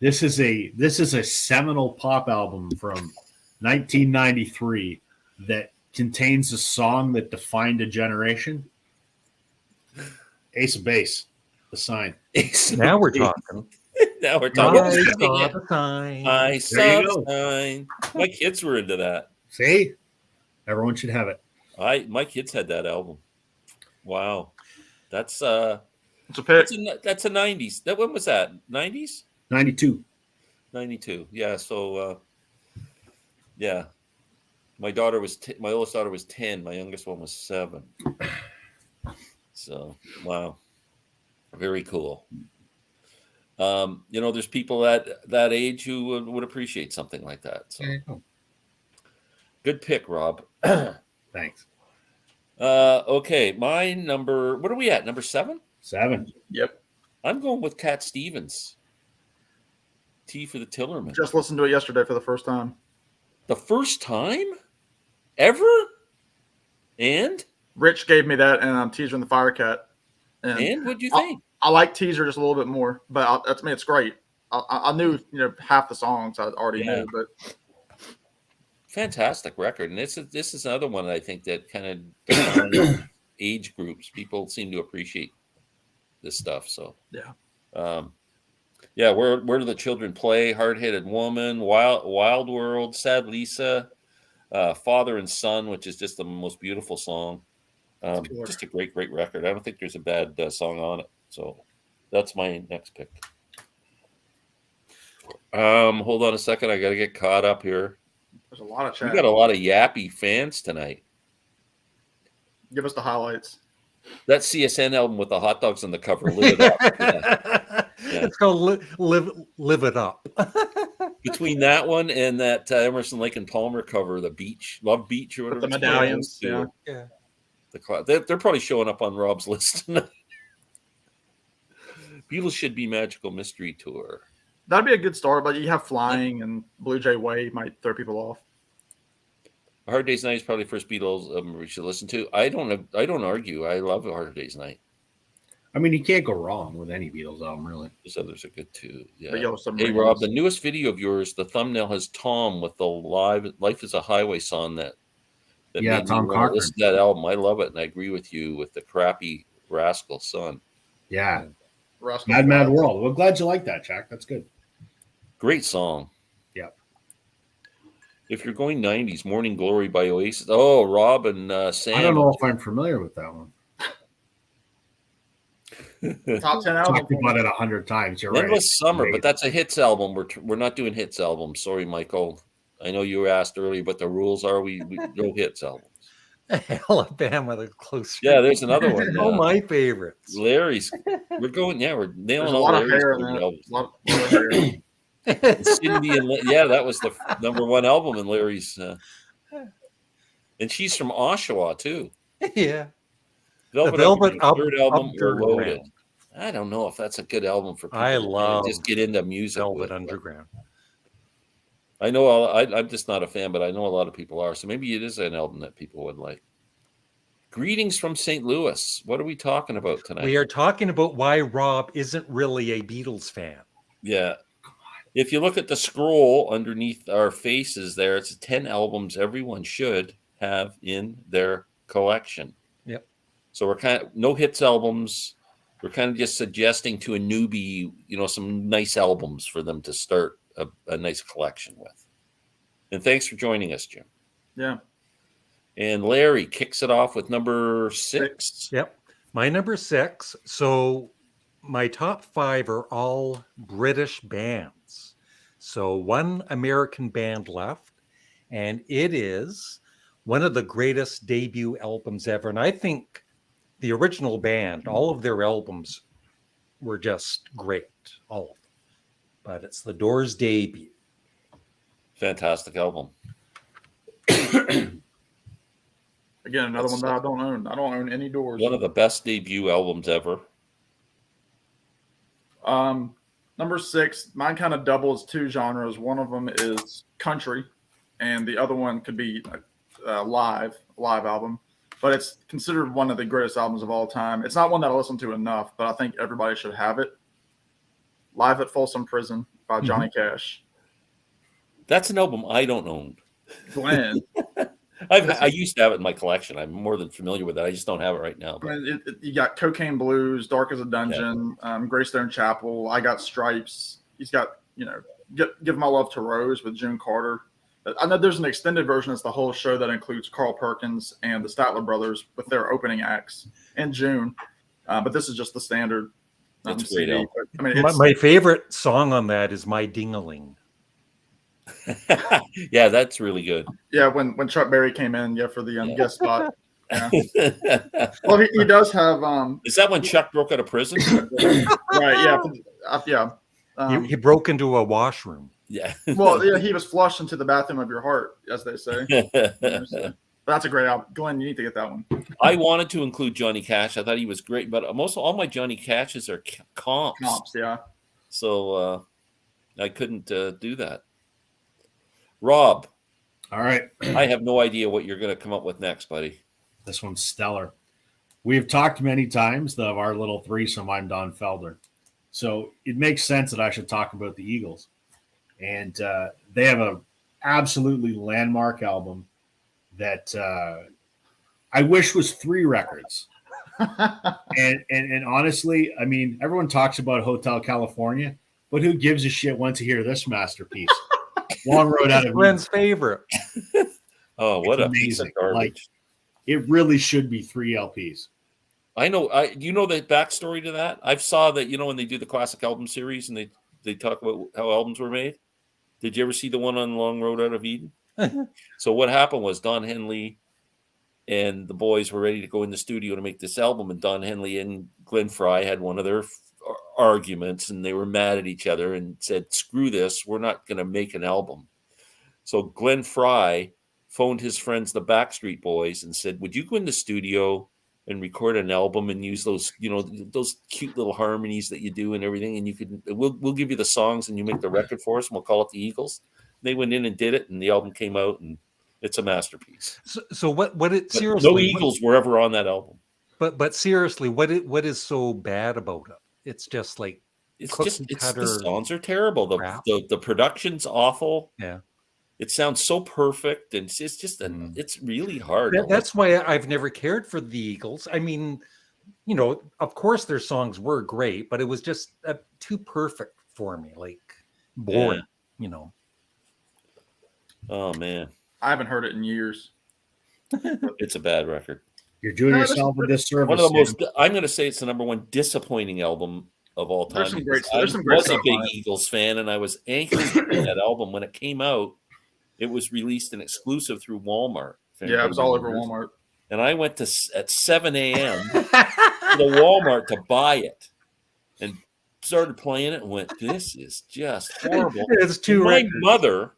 This is a seminal pop album from 1993 that contains a song that defined a generation. Ace of Base, The Sign. Now we're talking. Now we're talking. I saw the sign. I saw the sign. My kids were into that. See? Everyone should have it. My kids had that album. Wow. That's It's a pick. that's a 90s. When was that? 90s? 92. 92. Yeah, so yeah. My oldest daughter was 10, my youngest one was 7. So, wow. Very cool. There's people that age who would appreciate something like that. So good pick, Rob. Thanks. Okay, my number. What are we at? Number 7? 7. Yep. I'm going with Cat Stevens. T for the Tillerman. Just listened to it yesterday for the first time. The first time ever? And Rich gave me that, and Teaser and the Firecat. And what'd you think? I like Teaser just a little bit more, but it's great. I knew half the songs I already knew, but Fantastic record, and this is another one I think that kind of defines age groups. People seem to appreciate this stuff. So yeah, where do the children play? Hard-Headed Woman, Wild World, Sad Lisa, Father and Son, which is just the most beautiful song. Just a great record. I don't think there's a bad song on it. So that's my next pick. Hold on a second. I got to get caught up here. There's a lot of chat. We got a lot of yappy fans tonight. Give us the highlights. That CSN album with the hot dogs on the cover, Live It Up. Yeah. It's called Live It Up. Between that one and that Emerson, Lake and Palmer cover, the Beach, Love Beach, or whatever. With the medallions. Yeah. They're probably showing up on Rob's list tonight. Beatles Should Be Magical Mystery Tour. That'd be a good start, but you have Flying and Blue Jay Way might throw people off. A Hard Day's Night is probably the first Beatles we should listen to. I don't argue. I love A Hard Day's Night. I mean, you can't go wrong with any Beatles album, really. Those others are good too. Yeah. Hey, Rob, the newest video of yours, the thumbnail has Tom with the Life is a Highway song that yeah, Tom Cochran. Listen to that album. I love it, and I agree with you with the crappy Rascal Son. Yeah. Rascal Mad World. Well, glad you like that, Jack. That's good. Great song. Yep. If you're going 90s, Morning Glory by Oasis. Oh, Rob and Sam. I don't know if I'm familiar with that one. Top 10 I've album. talked about it 100 times. You're Endless right. Summer, but that's a hits album. We're not doing hits albums. Sorry, Michael. I know you were asked earlier, but the rules are we no hits albums. Alabama, the close. Yeah, there's another one. Oh, my favorites. Larry's. We're nailing There's a all lot of Larry's hair in that. albums. Lot of hair. Cindy and that was the number one album in Larry's. And she's from Oshawa too. Yeah. Velvet Velvet Up, third album, Underground. We're Loaded. I don't know if that's a good album for people. I to love just get into music. Velvet with. Underground. I know I'm just not a fan, but I know a lot of people are. So maybe it is an album that people would like. Greetings from St. Louis. What are we talking about tonight? We are talking about why Rob isn't really a Beatles fan. Yeah. If you look at the scroll underneath our faces there, it's 10 albums everyone should have in their collection. Yep. So we're kind of no hits albums. We're kind of just suggesting to a newbie, some nice albums for them to start a nice collection with. And thanks for joining us, Jim. Yeah. And Larry kicks it off with number 6. Yep. My number 6. So my top 5 are all British bands. So one American band left, and it is one of the greatest debut albums ever. And I think the original band, all of their albums were just great, all of them. But it's the Doors' debut. Fantastic album. Again, another one that I don't own. I don't own any Doors. One of the best debut albums ever. Number 6, mine kind of doubles two genres. One of them is country, and the other one could be a live album. But it's considered one of the greatest albums of all time. It's not one that I listen to enough, but I think everybody should have it. Live at Folsom Prison by Johnny Cash. That's an album I don't own. Glenn. I used to have it in my collection. I'm more than familiar with it. I just don't have it right now. But. You got Cocaine Blues, Dark as a Dungeon, Greystone Chapel, I Got Stripes. He's got, Give My Love to Rose with June Carter. I know there's an extended version. It's the whole show that includes Carl Perkins and the Statler Brothers with their opening acts in June. But this is just the standard. It's great album. I mean, My favorite song on that is My Ding-a-Ling. Yeah, that's really good. Yeah, when Chuck Berry came in, for the guest spot. Yeah. Well, he does have. Is that when Chuck broke out of prison? Right. Yeah. He broke into a washroom. Yeah. Well, yeah, he was flushed into the bathroom of your heart, as they say. But that's a great album. Glenn, you need to get that one. I wanted to include Johnny Cash. I thought he was great, but most all my Johnny Cashes are comps. Comps, yeah. So I couldn't do that. Rob. All right. I have no idea what you're going to come up with next, buddy. This one's stellar. We've talked many times of our little threesome. I'm Don Felder. So it makes sense that I should talk about the Eagles. And they have a absolutely landmark album that I wish was 3 records. and honestly, I mean, everyone talks about Hotel California, but who gives a shit once you hear this masterpiece? Long Road Out of Glenn's favorite. Oh, what it's a piece of amazing. garbage. Like, it really should be 3 LPs. I know. Do you know the backstory to that? I've saw that, when they do the classic album series and they talk about how albums were made. Did you ever see the one on Long Road Out of Eden? So what happened was Don Henley and the boys were ready to go in the studio to make this album, and Don Henley and Glenn Frey had one of their arguments, and they were mad at each other and said, "Screw this, we're not going to make an album." So Glenn Frey phoned his friends, the Backstreet Boys, and said, "Would you go in the studio and record an album and use those, those cute little harmonies that you do and everything, and we'll give you the songs and you make the record for us, and we'll call it the Eagles." They went in and did it, and the album came out, and it's a masterpiece. So what it seriously? No Eagles were ever on that album. But seriously, what is so bad about it? It's just like the songs are terrible. The production's awful. Yeah. It sounds so perfect, and it's just it's really hard. That's why I've never cared for the Eagles. I mean, of course their songs were great, but it was just too perfect for me, like boring. Oh man, I haven't heard it in years. It's a bad record. You're doing yourself a disservice. One of the most. I'm going to say it's the number 1 disappointing album of all time. There's some great I was a big Eagles fan, and I was anxious to get that album when it came out. It was released and exclusive through Walmart. Yeah, it was all over Walmart. And I went at 7 a.m. to the Walmart to buy it, and started playing it and went, "This is just horrible." It's too. My mother,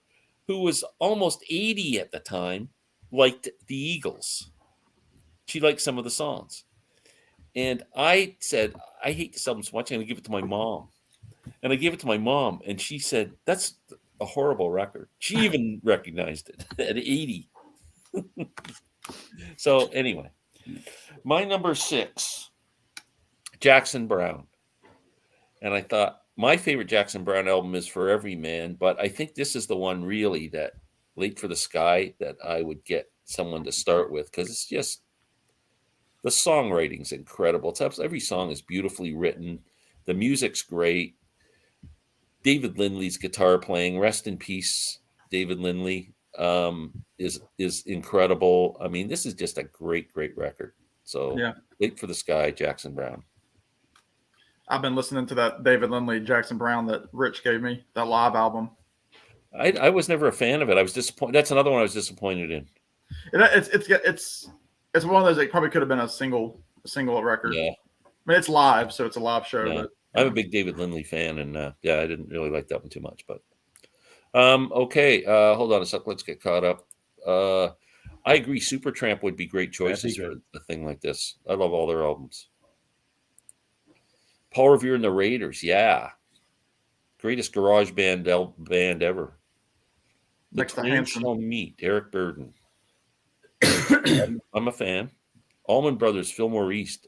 who was almost 80 at the time, liked the Eagles. She liked some of the songs. And I said, "I hate this album so much, I'm going to give it to my mom." And I gave it to my mom, and she said, "That's a horrible record." She even recognized it at 80. So anyway, my number 6, Jackson Browne. And I thought my favorite Jackson Browne album is For Every Man, but I think this is the one really that Late for the Sky that I would get someone to start with, because it's just the songwriting's incredible. Every song is beautifully written. The music's great. David Lindley's guitar playing, rest in peace, David Lindley, is incredible. I mean, this is just a great, great record. So yeah. Late for the Sky, Jackson Browne. I've been listening to that David Lindley, Jackson Browne that Rich gave me, that live album. I was never a fan of it. I was disappointed. That's another one I was disappointed in. And it's one of those that probably could have been a single record. Yeah, I mean, it's live, so it's a live show. yeah. But I'm a big David Lindley fan, and yeah, I didn't really like that one too much. But okay, hold on a sec. Let's get caught up. I agree. Supertramp would be great choices for a thing like this. I love all their albums. Paul Revere and the Raiders, yeah, greatest garage band ever. The next to Twain Hanson. Shall Meet, Eric Burden. I'm a fan. Allman Brothers, Fillmore East.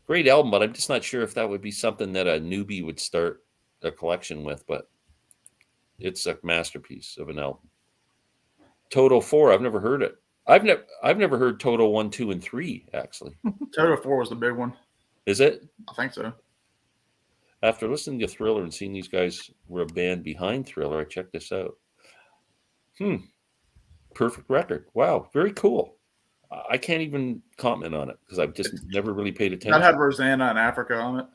Great album, but I'm just not sure if that would be something that a newbie would start a collection with, but it's a masterpiece of an album. Toto 4, I've never heard it. I've never heard Toto 1, 2, and 3, actually. Toto 4 was the big one. Is it? I think so. After listening to Thriller and seeing these guys were a band behind Thriller, I checked this out. Perfect record. Wow, very cool. I can't even comment on it because I've just never really paid attention. That had Rosanna in Africa on it.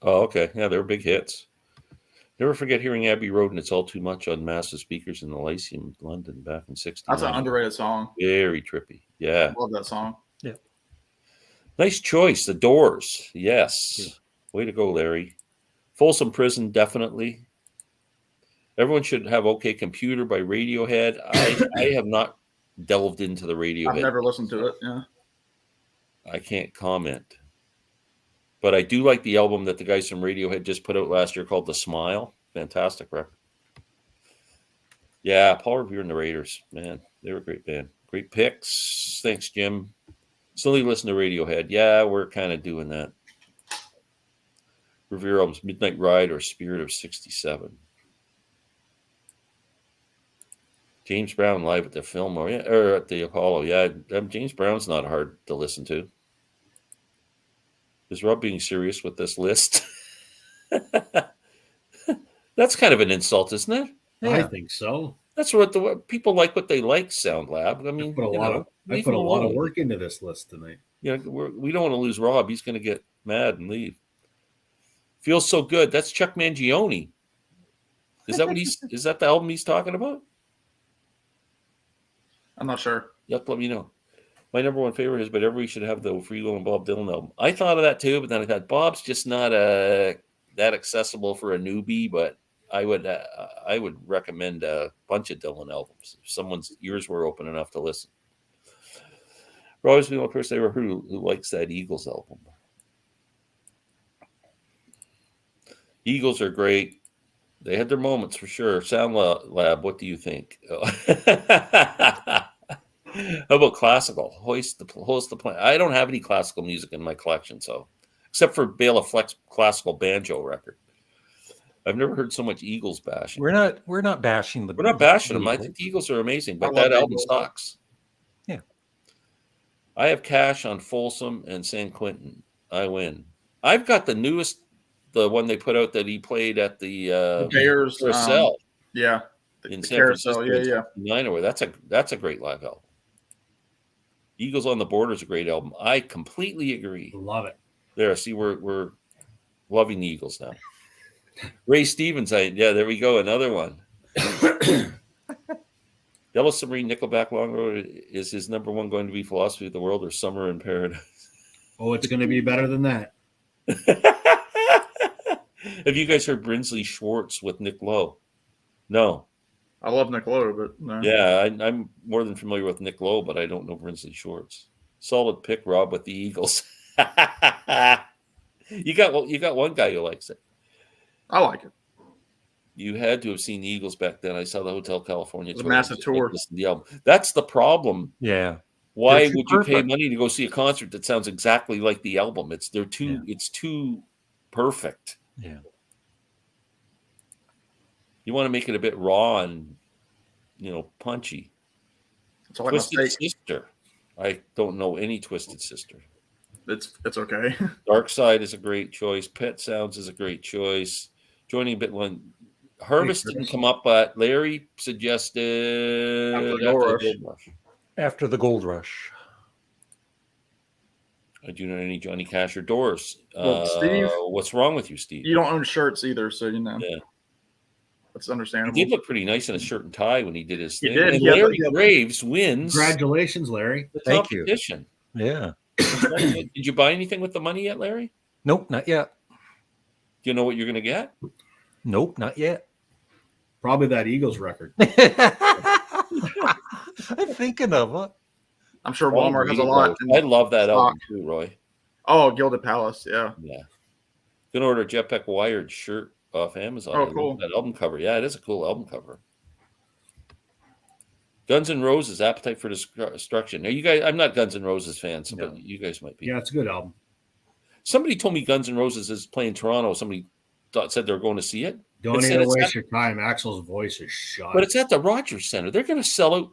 Oh, okay. Yeah, they were big hits. Never forget hearing Abbey Road and It's All Too Much on massive speakers in the Lyceum, London, back in '69. That's an underrated song. Very trippy. Yeah. I love that song. Yeah. Nice choice. The Doors. Yes. Yeah. Way to go, Larry. Folsom Prison, definitely. Everyone should have OK Computer by Radiohead. I have not delved into the Radiohead. I've never listened to it. Yeah. I can't comment. But I do like the album that the guys from Radiohead just put out last year called The Smile. Fantastic record. Yeah, Paul Revere and the Raiders. Man, they were a great band. Great picks. Thanks, Jim. Slowly listen to Radiohead. Yeah, we're kind of doing that. Revere albums, Midnight Ride or Spirit of '67. James Brown live at the Fillmore, yeah, or at the Apollo. Yeah, James Brown's not hard to listen to. Is Rob being serious with this list? That's kind of an insult, isn't it? Yeah. I think so. That's what people like. What they like, Sound Lab. I mean, I put a lot of work into this list tonight. Yeah, we don't want to lose Rob. He's going to get mad and leave. Feels so good. That's Chuck Mangione. Is that what is that the album he's talking about? I'm not sure. You have to let me know. My number one favorite is, but everybody should have the Freewheel and Bob Dylan album. I thought of that too, but then I thought Bob's just not that accessible for a newbie. But I would recommend a bunch of Dylan albums if someone's ears were open enough to listen. Roy's the only person I ever heard who likes that Eagles album. Eagles are great. They had their moments for sure. Sound Lab, what do you think? How about classical? Hoist the Plane. I don't have any classical music in my collection, so except for Bela Fleck's classical banjo record. I've never heard so much Eagles bashing. We're not bashing the. We're not bashing them. I think the Eagles are amazing, but that album sucks. Yeah. I have cash on Folsom and San Quentin. I win. I've got the newest, the one they put out that he played at the Bears Carousel. Yeah. In The San Carousel, Francisco, yeah. That's a great live album. Eagles on the Border is a great album. I completely agree. Love it. There, see, we're loving the Eagles now. Ray Stevens, there we go, another one. Yellow Submarine, Nickelback, Long Road. Is his number one going to be Philosophy of the World or Summer in Paradise? Oh, it's going to be better than that. Have you guys heard Brinsley Schwartz with Nick Lowe? No. I love Nick Lowe, but no. Yeah, I'm more than familiar with Nick Lowe, but I don't know Brinsley Schwartz. Solid pick, Rob, with the Eagles. You got one guy who likes it. I like it. You had to have seen the Eagles back then. I saw the Hotel California tour. Massive tour. The album. That's the problem. Yeah. Why would you pay money to go see a concert that sounds exactly like the album? It's too perfect. Yeah. You want to make it a bit raw and punchy. Twisted Sister. I don't know any Twisted Sister. It's okay. Dark Side is a great choice. Pet Sounds is a great choice. Joining a bit one. Harvest didn't come up, but Larry suggested After the Gold Rush. I do not any Johnny Cash or Doors. Well, Steve, what's wrong with you, Steve? You don't own shirts either, so you know. Yeah. That's He understandable. did look pretty nice in a shirt and tie when he did his He thing. did. And Yeah, Larry yeah. Graves wins Congratulations, Larry. the Thank you. competition. Yeah. Did you buy anything with the money yet, Larry? Nope, not yet. Do you know what you're going to get? Nope, not yet. Probably that Eagles record. I'm thinking of it. I'm sure Walmart has a Really lot. close. I love that stock. album too, Roy. Oh, Gilded Palace. Yeah. Yeah. Gonna order a Jetpack Wired shirt off Amazon. Oh, I love cool. that album cover. Yeah, it is a cool album cover. Guns N' Roses, Appetite for Destruction. Now, you guys, I'm not Guns N' Roses fan, so but you guys might be. Yeah, it's a good album. Somebody told me Guns N' Roses is playing Toronto. Somebody said they were going to see it. Don't said even it's waste your time. Axel's voice is shot. But it's at the Rogers Center. They're going to sell out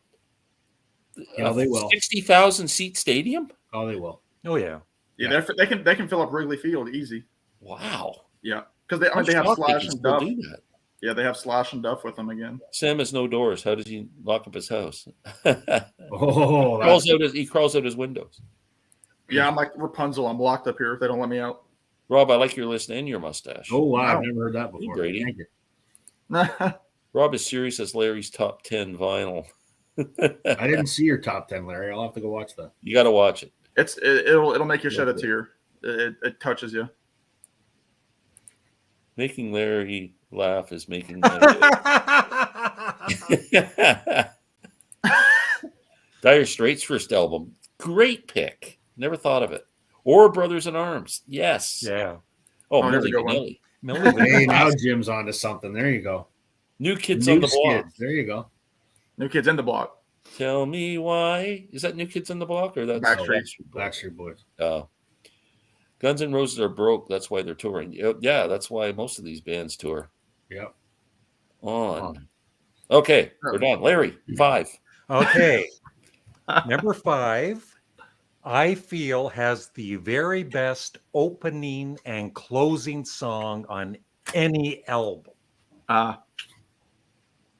Yeah, they will. 60,000 seat stadium. Oh, they will. Oh yeah. Yeah, they can fill up Wrigley Field easy. Wow. Yeah, because they I'm they have shocked Slash can and still Duff. do that. Yeah, they have Slash and Duff with them again. Sam has no doors. How does he lock up his house? Oh, He crawls out his windows. Yeah, I'm like Rapunzel. I'm locked up here if they don't let me out. Rob, I like your list and your mustache. oh wow, Wow. I've never heard that before. Grady. Thank you. Rob is serious as Larry's top 10 vinyl. I didn't see your top 10, Larry. I'll have to go watch that. You got to watch it. It'll make you shed a tear. It touches you. Making Larry laugh is making Dire Straits' first album. Great pick. Never thought of it. Or Brothers in Arms. Yes. Yeah. Oh, Oh, here's a Milli good one. Vanilli. Millie Hey, now Jim's onto something. There you go. New Kids on the Block. Skids. There you go. New Kids in the Block. Tell me why. Is that New Kids on the Block or that's Backstreet. Backstreet Boys. Guns N' Roses are broke. That's why they're touring. Yeah, that's why most of these bands tour. Yep. On. Okay, we're done. Larry, 5. Okay. Number 5, I feel has the very best opening and closing song on any album.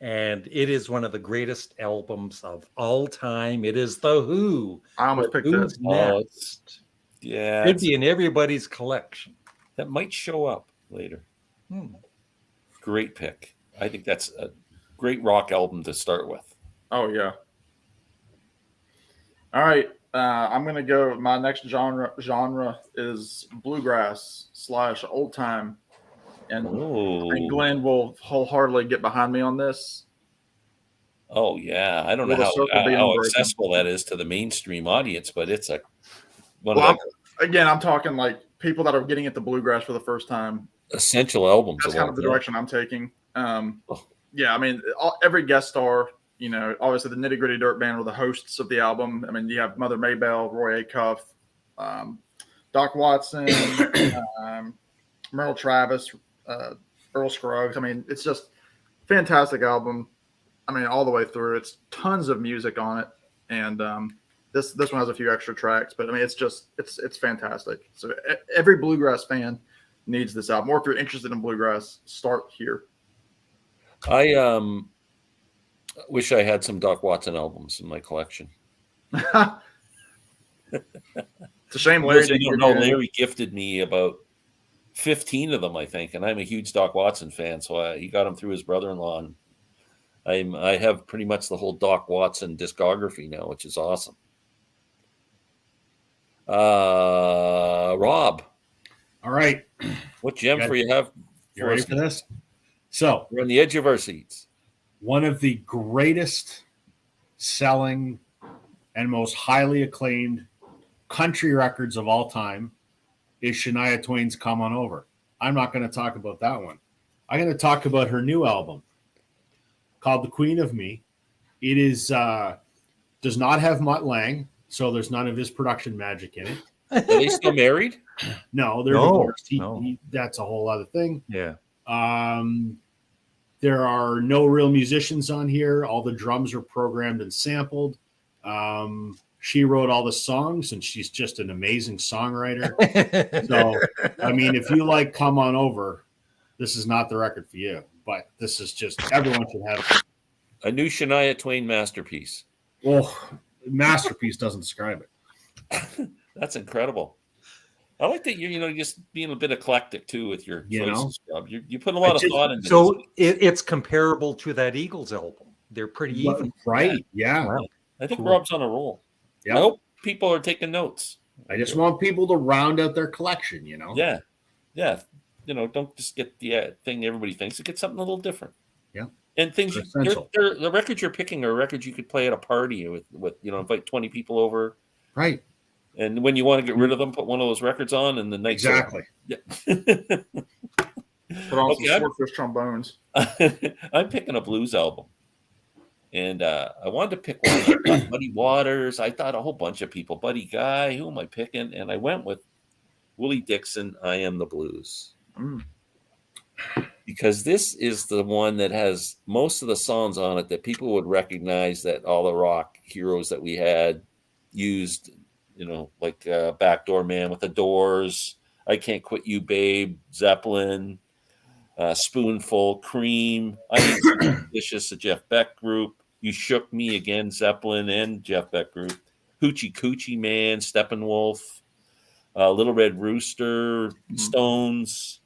And it is one of the greatest albums of all time. It is The Who. I almost picked Who's this. Next? Yeah, Could be in everybody's collection. that might show up later. Great pick. I think that's a great rock album to start with. Oh yeah. All right. I'm gonna go. My next genre is bluegrass / old time, and Glenn will wholeheartedly get behind me on this. Oh yeah, I don't know With a how circle being broken. accessible that is to the mainstream audience, but it's a I'm talking like people that are getting into bluegrass for the first time. essential albums. That's kind of the direction I'm taking. Yeah, I mean, every guest star, obviously the Nitty Gritty Dirt Band were the hosts of the album. I mean, you have Mother Maybelle, Roy Acuff, Doc Watson, Merle Travis, Earl Scruggs. I mean, it's just fantastic album. I mean, all the way through. It's tons of music on it, and this one has a few extra tracks. But I mean, it's fantastic. So every bluegrass fan needs this album. Or if you're interested in bluegrass, start here. I wish I had some Doc Watson albums in my collection. It's a shame Larry didn't get Larry gifted me about 15 of them, I think, and I'm a huge Doc Watson fan, so he got them through his brother-in-law. And I have pretty much the whole Doc Watson discography now, which is awesome. Rob. All right. What gem for you have? You ready for this? So we're on the edge of our seats. One of the greatest selling and most highly acclaimed country records of all time is Shania Twain's Come On Over. I'm not going to talk about that one. I'm going to talk about her new album called The Queen of Me. It is does not have Mutt Lange, so there's none of his production magic in it. Are they still married? No, they're divorced. No. That's a whole other thing. Yeah. There are no real musicians on here. All the drums are programmed and sampled. She wrote all the songs, and she's just an amazing songwriter. So, I mean, if you like Come On Over, this is not the record for you. But this is just, everyone should have it. A new Shania Twain masterpiece. Well, masterpiece doesn't describe it. That's incredible. I like that you're just being a bit eclectic too with your You know? choices, Rob. You put a lot of thought into So this. it's comparable to that Eagles album. They're pretty even. Right. Yeah. Wow. I think Cool. Rob's on a roll. Yep. I hope people are taking notes. I just want people to round out their collection, you know? Yeah. Yeah. Don't just get the thing everybody thinks. Get something a little different. Yeah. And things Essential. the records you're picking are records you could play at a party with invite 20 people over. Right. And when you want to get rid of them, put one of those records on and the night's Exactly. Yeah. Put on some swordfish trombones. I'm picking a blues album. And I wanted to pick one. I thought Muddy Waters. I thought a whole bunch of people. Buddy Guy. Who am I picking? And I went with Willie Dixon, I Am the Blues. Because this is the one that has most of the songs on it that people would recognize, that all the rock heroes that we had used, like Backdoor Man with the Doors, I Can't Quit You, Babe, Zeppelin, Spoonful, Cream, I Ain't Vicious, the Jeff Beck Group, You Shook Me Again, Zeppelin and Jeff Beck Group, Hoochie Coochie Man, Steppenwolf, Little Red Rooster, Stones.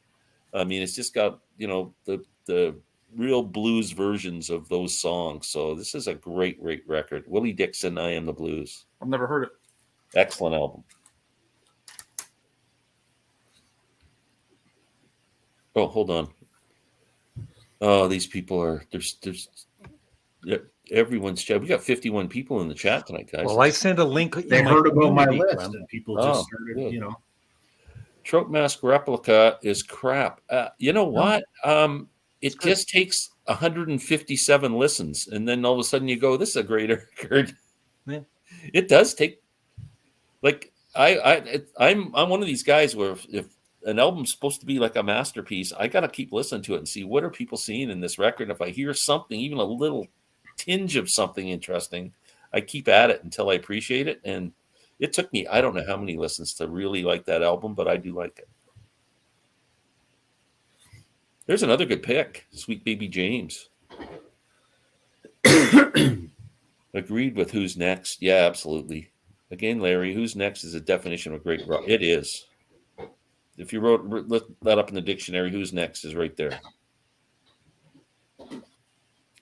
I mean, it's just got, the real blues versions of those songs. So this is a great, great record. Willie Dixon, I Am the Blues. I've never heard it. Excellent album. Oh, hold on. Oh, these people are there's everyone's chat. We got 51 people in the chat tonight, guys. Well, I sent a link. They heard about my list, Glenn. and people just started, good. Trope Mask Replica is crap. You know what? It just takes 157 listens, and then all of a sudden you go, "This is a great record." Yeah. It does take. Like I'm one of these guys where if an album's supposed to be like a masterpiece, I got to keep listening to it and see what are people seeing in this record. If I hear something, even a little tinge of something interesting, I keep at it until I appreciate it. And it took me, I don't know how many listens to really like that album, but I do like it. There's another good pick, Sweet Baby James. Agreed with Who's Next. Yeah, absolutely. Again, Larry, Who's Next is a definition of a great rock. It is. If you look that up in the dictionary, Who's Next is right there.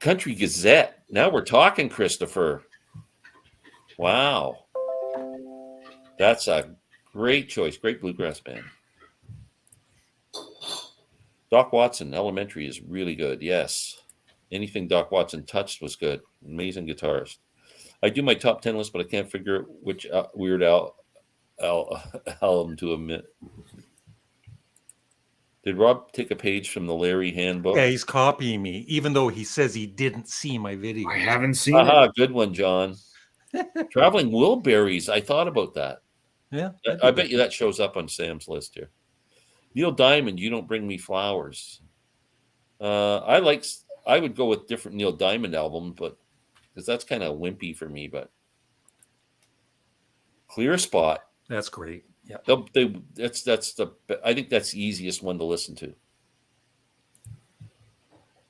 Country Gazette. Now we're talking, Christopher. Wow. That's a great choice. Great bluegrass band. Doc Watson, Elementary is really good. Yes. Anything Doc Watson touched was good. Amazing guitarist. I do my top 10 list, but I can't figure out which Weird Al album to omit. Did Rob take a page from the Larry handbook? Yeah, he's copying me, even though he says he didn't see my video. I haven't seen it. Good one, John. Traveling Wilburys. I thought about that. Yeah. I bet you that shows up on Sam's list here. Neil Diamond, You Don't Bring Me Flowers. I would go with different Neil Diamond album, but because that's kind of wimpy for me, but Clear Spot. That's great. Yeah. I think that's the easiest one to listen to.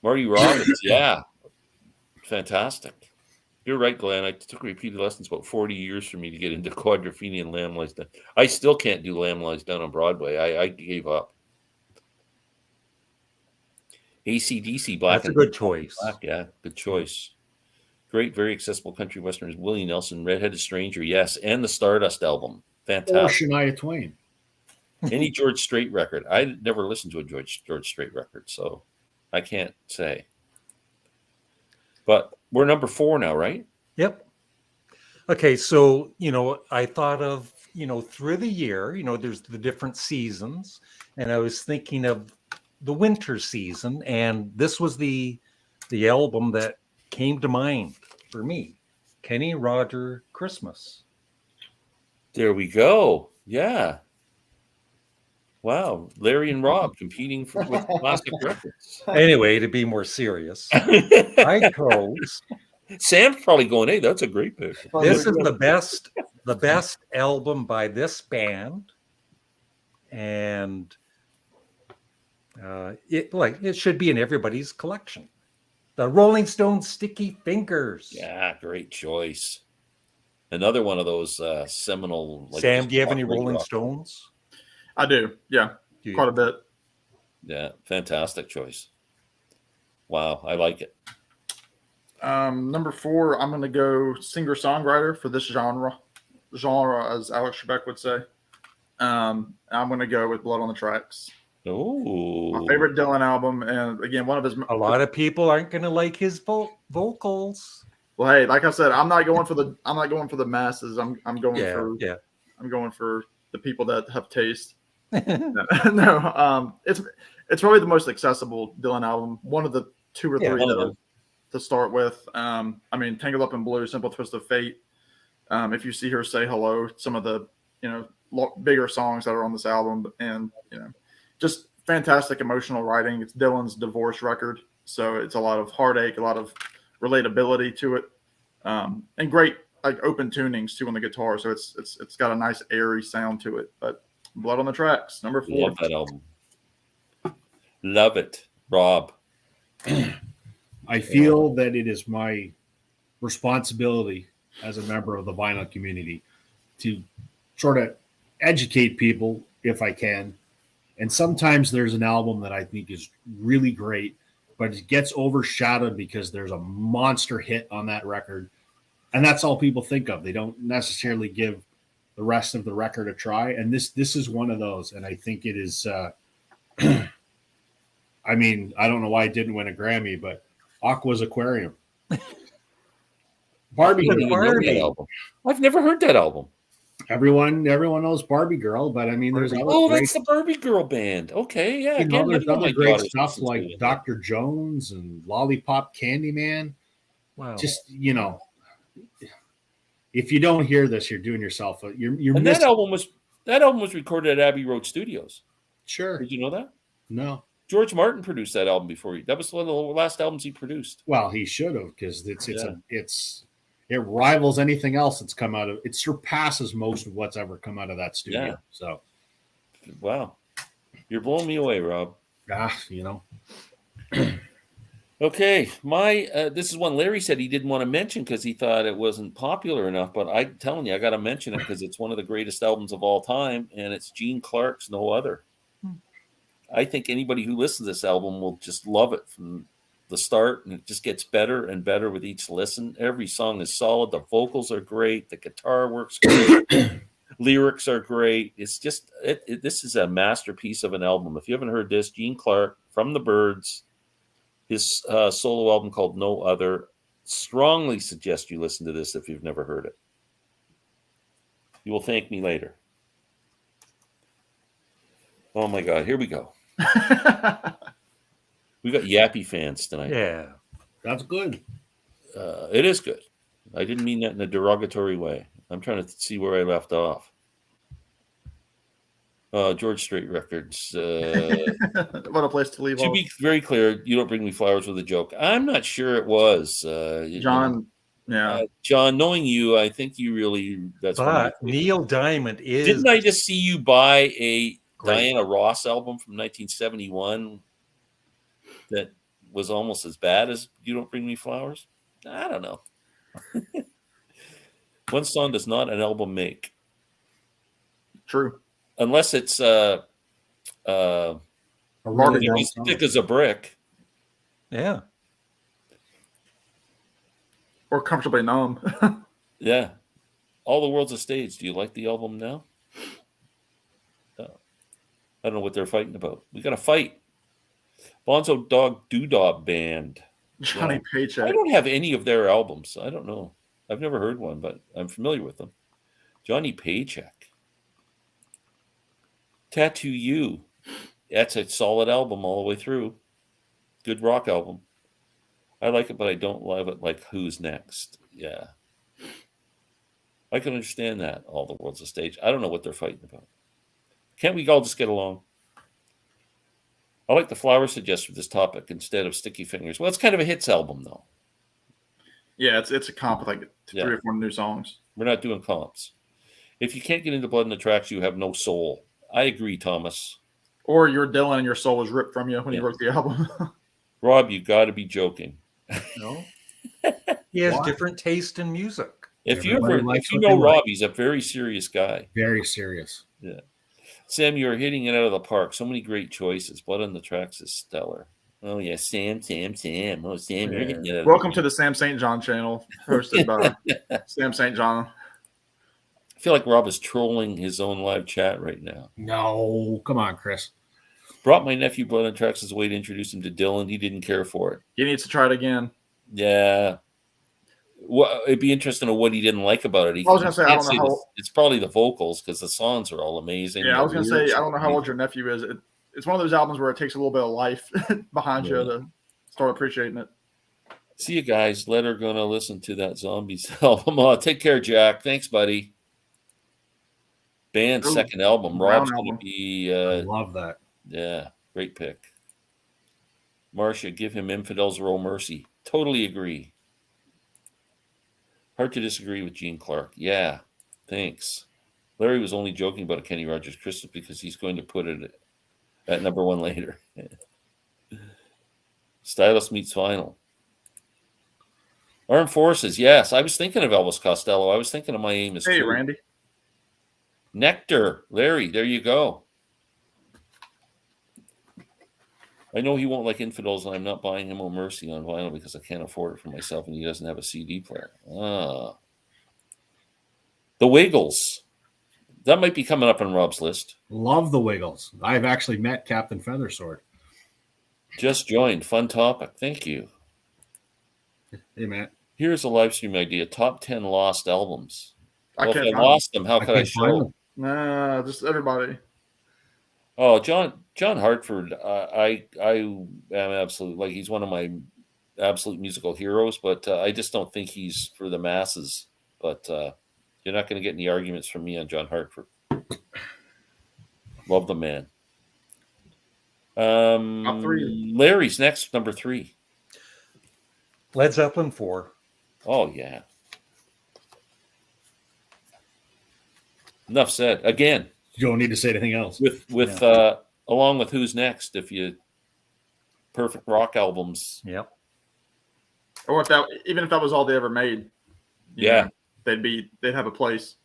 Marty Robbins, yeah. Fantastic. You're right, Glenn. I took repeated lessons about 40 years for me to get into Quadrophenia and Lamb Lies Down. I still can't do Lamb Lies Down on Broadway. I gave up. AC/DC, Black. That's a good choice. Black, yeah, good choice. Great, very accessible country westerners. Willie Nelson, Redheaded Stranger, yes, and the Stardust album. Fantastic. Or Shania Twain. Any George Strait record. I never listened to a George Strait record, so I can't say. But we're number 4 now, right? Yep. Okay, so, I thought of, through the year, there's the different seasons, and I was thinking of the winter season, and this was the album that came to mind for me, Kenny Roger Christmas. There we go. Yeah. Wow. Larry and Rob competing with classic records. Anyway, to be more serious, I chose. Sam's probably going, hey, that's a great pick. This is the best album by this band. And it should be in everybody's collection. The Rolling Stones Sticky Fingers. Yeah, great choice. Another one of those seminal. Sam, do you have any Rolling Stones? I do. Yeah, Do you? quite a bit. Yeah, fantastic choice. Wow, I like it. Number 4, I'm going to go singer-songwriter for this genre, as Alex Trebek would say. I'm going to go with Blood on the Tracks. Oh, My favorite Dylan album, and again, one of his. A lot of people aren't going to like his vocals. Well, hey, like I said, I'm not going for the masses. I'm going Yeah. I'm going for the people that have taste. No, it's probably the most accessible Dylan album. One of the 2 or 3 one of that them. to start with. I mean, Tangled Up in Blue, Simple Twist of Fate. If You See Her, Say Hello. Some of the bigger songs that are on this album, and just fantastic emotional writing. It's Dylan's divorce record, so it's a lot of heartache, a lot of relatability to it, and great like open tunings too on the guitar. So it's got a nice airy sound to it. But Blood on the Tracks, number 4. Love that album. Love it, Rob. I feel that it is my responsibility as a member of the vinyl community to sort of educate people if I can. And sometimes there's an album that I think is really great, but it gets overshadowed because there's a monster hit on that record. And that's all people think of. They don't necessarily give the rest of the record a try. And this is one of those. And I think it is, I mean, I don't know why it didn't win a Grammy, but Aqua's Aquarium. Barbie I don't even know that album. I've never heard that album. Everyone knows Barbie Girl, but I mean, there's other that's the Barbie Girl band. Okay, yeah. there's other great stuff like Dr. Jones and Lollipop Candyman. Wow. Just if you don't hear this, you're doing yourself. You're and missing. that album was recorded at Abbey Road Studios. Sure. Did you know that? No. George Martin produced that album before that was one of the last albums he produced. Well, he should have, because it rivals anything else that's come out of it. Surpasses most of what's ever come out of that studio. Yeah. So, wow, you're blowing me away, Rob. Okay, this is one Larry said he didn't want to mention because he thought it wasn't popular enough. But I'm telling you, I got to mention it because it's one of the greatest albums of all time, and it's Gene Clark's No Other. I think anybody who listens to this album will just love it from the start, and it just gets better and better with each listen. Every song is solid. The vocals are great. The guitar works great. Lyrics are great. It's just this is a masterpiece of an album. If you haven't heard this, Gene Clark from the Byrds, his solo album called No Other. Strongly suggest you listen to this if you've never heard it. You will thank me later. Oh my God, here we go. We got Yappy fans tonight. Yeah. that's good. It is good. I didn't mean that in a derogatory way. I'm trying to see where I left off. George Strait Records. What a place to leave To off. be very clear, You Don't Bring Me Flowers with a Joke. I'm not sure it was. John, yeah. John, knowing you, I think you really. But Neil Diamond is. Didn't I just see you buy a Great. Diana Ross album from 1971 that was almost as bad as You Don't Bring Me Flowers? I don't know. One song does not an album make. True. Unless it's A really long song. thick as a brick. Yeah. Or Comfortably Numb. Yeah. All the World's a Stage. Do you like the album now? I don't know what they're fighting about. We got to fight. Bonzo Dog Doodah Band. Johnny I Paycheck. don't have any of their albums. I don't know. I've never heard one, but I'm familiar with them. Johnny Paycheck. Tattoo You. That's a solid album all the way through. Good rock album. I like it, but I don't love it like Who's Next. Yeah. I can understand that. All the World's a Stage. I don't know what they're fighting about. Can't we all just get along? I like the Flower suggestion for this topic instead of Sticky Fingers. Well, it's kind of a hits album, though. Yeah, it's a comp with like 3 or 4 new songs. We're not doing comps. If you can't get into Blood in the Tracks, you have no soul. I agree, Thomas. Or you're Dylan and your soul was ripped from you when you wrote the album. Rob, you got to be joking. No. He has Why? different taste in music. If you Everybody likes if you what know they Rob, like. he's a very serious guy. Very serious. Yeah. Sam, you are hitting it out of the park. So many great choices. Blood on the Tracks is stellar. Oh yeah, Sam. Oh, Sam, you're hitting it out of Welcome to the Sam St. John channel, hosted by Sam St. John. I feel like Rob is trolling his own live chat right now. No, come on, Chris. Brought my nephew Blood on Tracks as a way to introduce him to Dylan. He didn't care for it. He needs to try it again. Yeah. Well, it'd be interesting to know what he didn't like about it. I was gonna say, I don't know how. It's probably the vocals because the songs are all amazing. Yeah, I was gonna say, I don't know how old your nephew is. It's one of those albums where it takes a little bit of life behind you to start appreciating it. See you guys. Later, gonna listen to that Zombies album. Take care, Jack. Thanks, buddy. Band's second album. Rob's gonna be. I love that. Yeah, great pick. Marcia, give him Infidels Row Mercy. Totally agree. Hard to disagree with Gene Clark. Yeah, thanks. Larry was only joking about a Kenny Rogers Christmas because he's going to put it at number one later. Stylus meets Vinyl. Armed Forces, yes. I was thinking of Elvis Costello. I was thinking of My Aim Is Hey, True. Randy. Nectar, Larry, there you go. I know he won't like Infidels, and I'm not buying him Oh Mercy on vinyl because I can't afford it for myself, and he doesn't have a CD player. The Wiggles. That might be coming up on Rob's list. Love the Wiggles. I've actually met Captain Feathersword. Just joined. Fun topic. Thank you. Hey, Matt. Here's a live stream idea. Top 10 lost albums. Well, if I find lost them, how could I show them? Nah, just everybody. Oh, John Hartford. I am absolutely, like, he's one of my absolute musical heroes, but I just don't think he's for the masses. But you're not going to get any arguments from me on John Hartford. Love the man. Top 3. Larry's next, number 3. Led Zeppelin 4. Oh yeah. Enough said. Again, You don't need to say anything else. with along with Who's Next, if you perfect rock albums. Yep. Or even if that was all they ever made, Yeah. they'd have a place.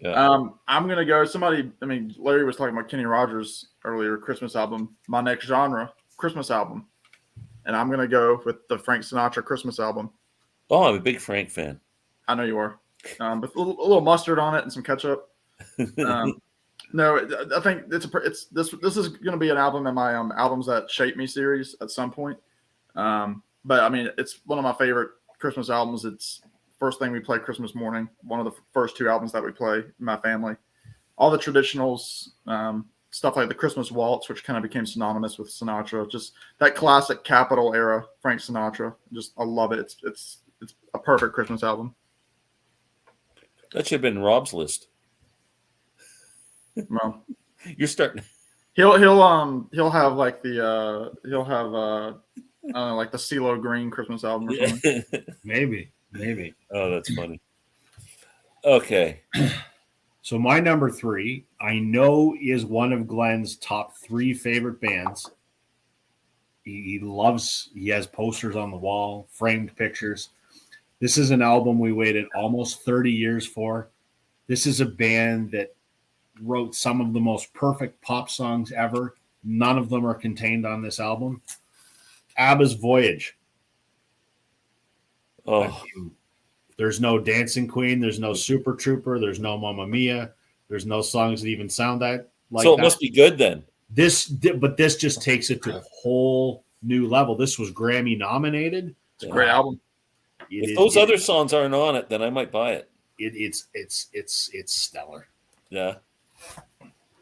Yeah. I'm gonna go. Larry was talking about Kenny Rogers earlier, Christmas album. My next genre, Christmas album, and I'm gonna go with the Frank Sinatra Christmas album. Oh, I'm a big Frank fan. I know you are, but a little mustard on it and some ketchup. No, I think this is going to be an album in my albums that shape me series at some point. But I mean, it's one of my favorite Christmas albums. It's first thing we play Christmas morning. One of the first 2 albums that we play in my family. All the traditionals, stuff like the Christmas Waltz, which kind of became synonymous with Sinatra. Just that classic Capitol era Frank Sinatra. I love it. It's a perfect Christmas album. That should have been Rob's list. Well, You're starting. he'll have like the like the CeeLo Green Christmas album or something. Maybe. Oh, that's funny. Okay. So my number 3, I know, is one of Glenn's top 3 favorite bands. He has posters on the wall, framed pictures. This is an album we waited almost 30 years for. This is a band that wrote some of the most perfect pop songs ever. None of them are contained on this album. ABBA's Voyage. Oh, There's no Dancing Queen. There's no Super Trooper. There's no Mamma Mia. There's no songs that even sound like so it that. must be good then. This just takes it to a whole new level. This was Grammy nominated. It's a great album. If those other songs aren't on it, then I might buy it. It's stellar. Yeah.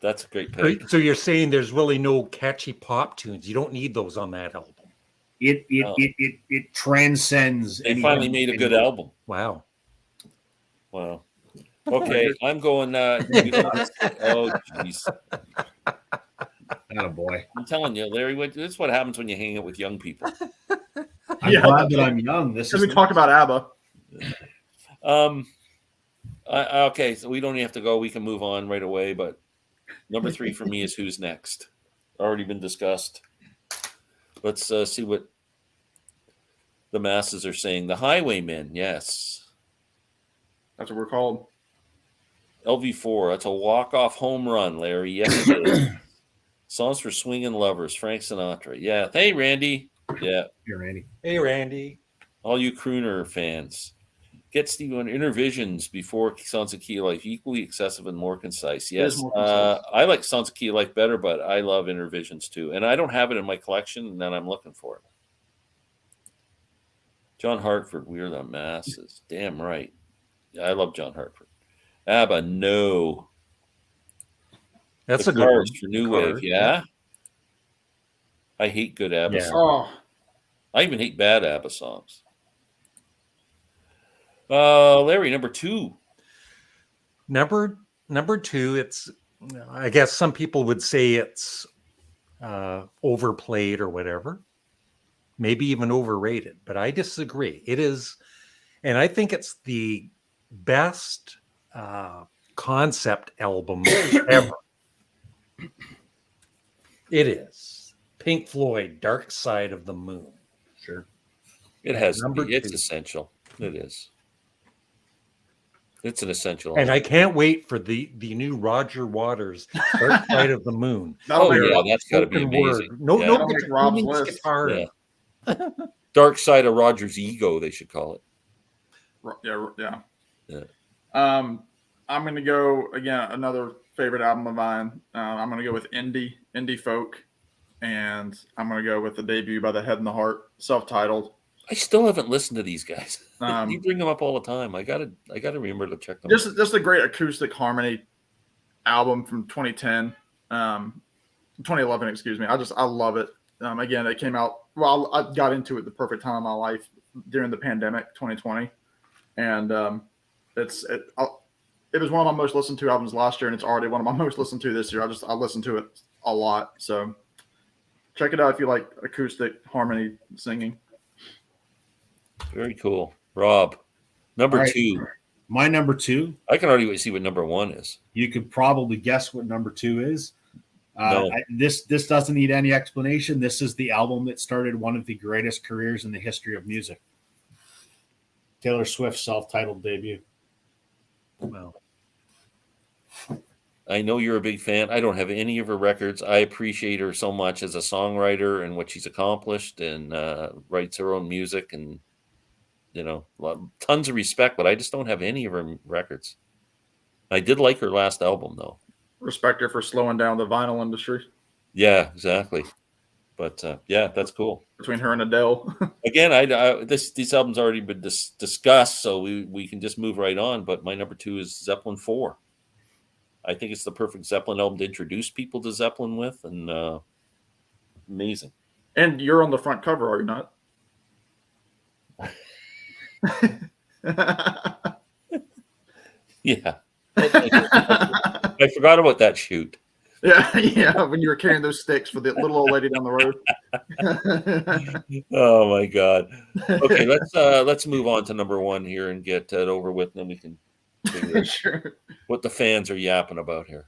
That's a great pick. So you're saying there's really no catchy pop tunes. You don't need those on that album. It transcends. They finally made a good album. Wow. Okay, I'm going. Oh, jeez. Oh boy. I'm telling you, Larry. This is what happens when you hang out with young people. I'm glad that I'm young. Because we talk about ABBA. Okay, so we don't even have to go. We can move on right away. But number 3 for me is Who's Next. Already been discussed. Let's see what the masses are saying. The Highwaymen, yes. That's what we're called. LV4. That's a walk-off home run, Larry. Yes, it is. Songs for swinging lovers. Frank Sinatra. Yeah. Hey, Randy. Yeah. Here, Randy. Hey, Randy. All you crooner fans. Get Steve on Intervisions before Sons of Key Life. Equally excessive and more concise. It is Yes. more concise. I like Sons of Key Life better, but I love Intervisions too. And I don't have it in my collection, and then I'm looking for it. John Hartford, We Are the Masses. Damn right. Yeah, I love John Hartford. ABBA, no. That's The a good one. Cars for New The Wave. Cars, Yeah. I hate good ABBA Yeah. songs. Oh, I even hate bad ABBA songs. Larry, number 2. Number 2, it's, I guess some people would say it's overplayed or whatever, maybe even overrated, but I disagree. It is, and I think it's the best concept album ever. It is Pink Floyd, Dark Side of the Moon. Sure. It has to Number be. It's 2. essential. It is. It's an essential. And I can't wait for the new Roger Waters Dark Side of the Moon. that'll Oh, make yeah, Rob- that's got to be Spoken word. amazing. No, Yeah. no That'll make Rob's guitar, list. guitar. Yeah. Dark Side of Roger's Ego, they should call it. Yeah. Yeah. I'm gonna go again. Another favorite album of mine. I'm gonna go with indie folk, and I'm gonna go with the debut by The Head and the Heart, self-titled. I still haven't listened to these guys. Um, You bring them up all the time. I gotta remember to check them. Just a great acoustic harmony album from 2010, 2011. Excuse me. I love it. Again, it came out. Well, I got into it the perfect time of my life during the pandemic, 2020, and it was one of my most listened to albums last year, and it's already one of my most listened to this year. I listened to it a lot. So check it out if you like acoustic harmony singing. Very cool. Rob, number All right. 2. My number 2, I can already see what number 1 is. you could probably guess what number 2 is. No. This doesn't need any explanation. This is the album that started one of the greatest careers in the history of music. Taylor Swift's self-titled debut. Well, I know you're a big fan. I don't have any of her records. I appreciate her so much as a songwriter and what she's accomplished, and writes her own music, and tons of respect. But I just don't have any of her records. I did like her last album, though. Respect her for slowing down the vinyl industry Yeah, exactly. But yeah, that's cool. between her and Adele. Again, these albums already been discussed, so we can just move right on. But my number 2 is Zeppelin 4. I think it's the perfect Zeppelin album to introduce people to Zeppelin with, and amazing. And you're on the front cover, are you not? Yeah. I forgot about that shoot. Yeah, when you were carrying those sticks for the little old lady down the road. Oh my God. Okay, let's move on to number 1 here and get it over with, and then we can figure out Sure. what the fans are yapping about here.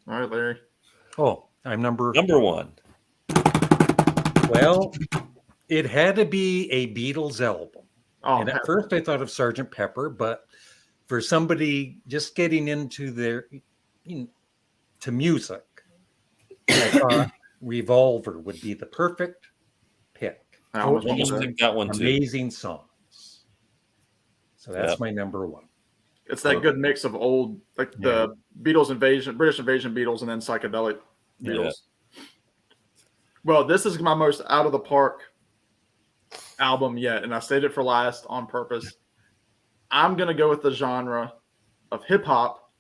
All right, Larry. oh, I'm number 1. Well, it had to be a Beatles album. Oh, And at first I thought of Sgt. Pepper, but for somebody just getting into to music, I thought Revolver would be the perfect pick. I almost Almost went with picked that one too. Amazing songs. So that's Yeah. my number 1. it's that good mix of old, like the Beatles invasion, British invasion Beatles, and then psychedelic Beatles. Well, this is my most out of the park album yet, and I saved it for last on purpose. I'm gonna go with the genre of hip hop,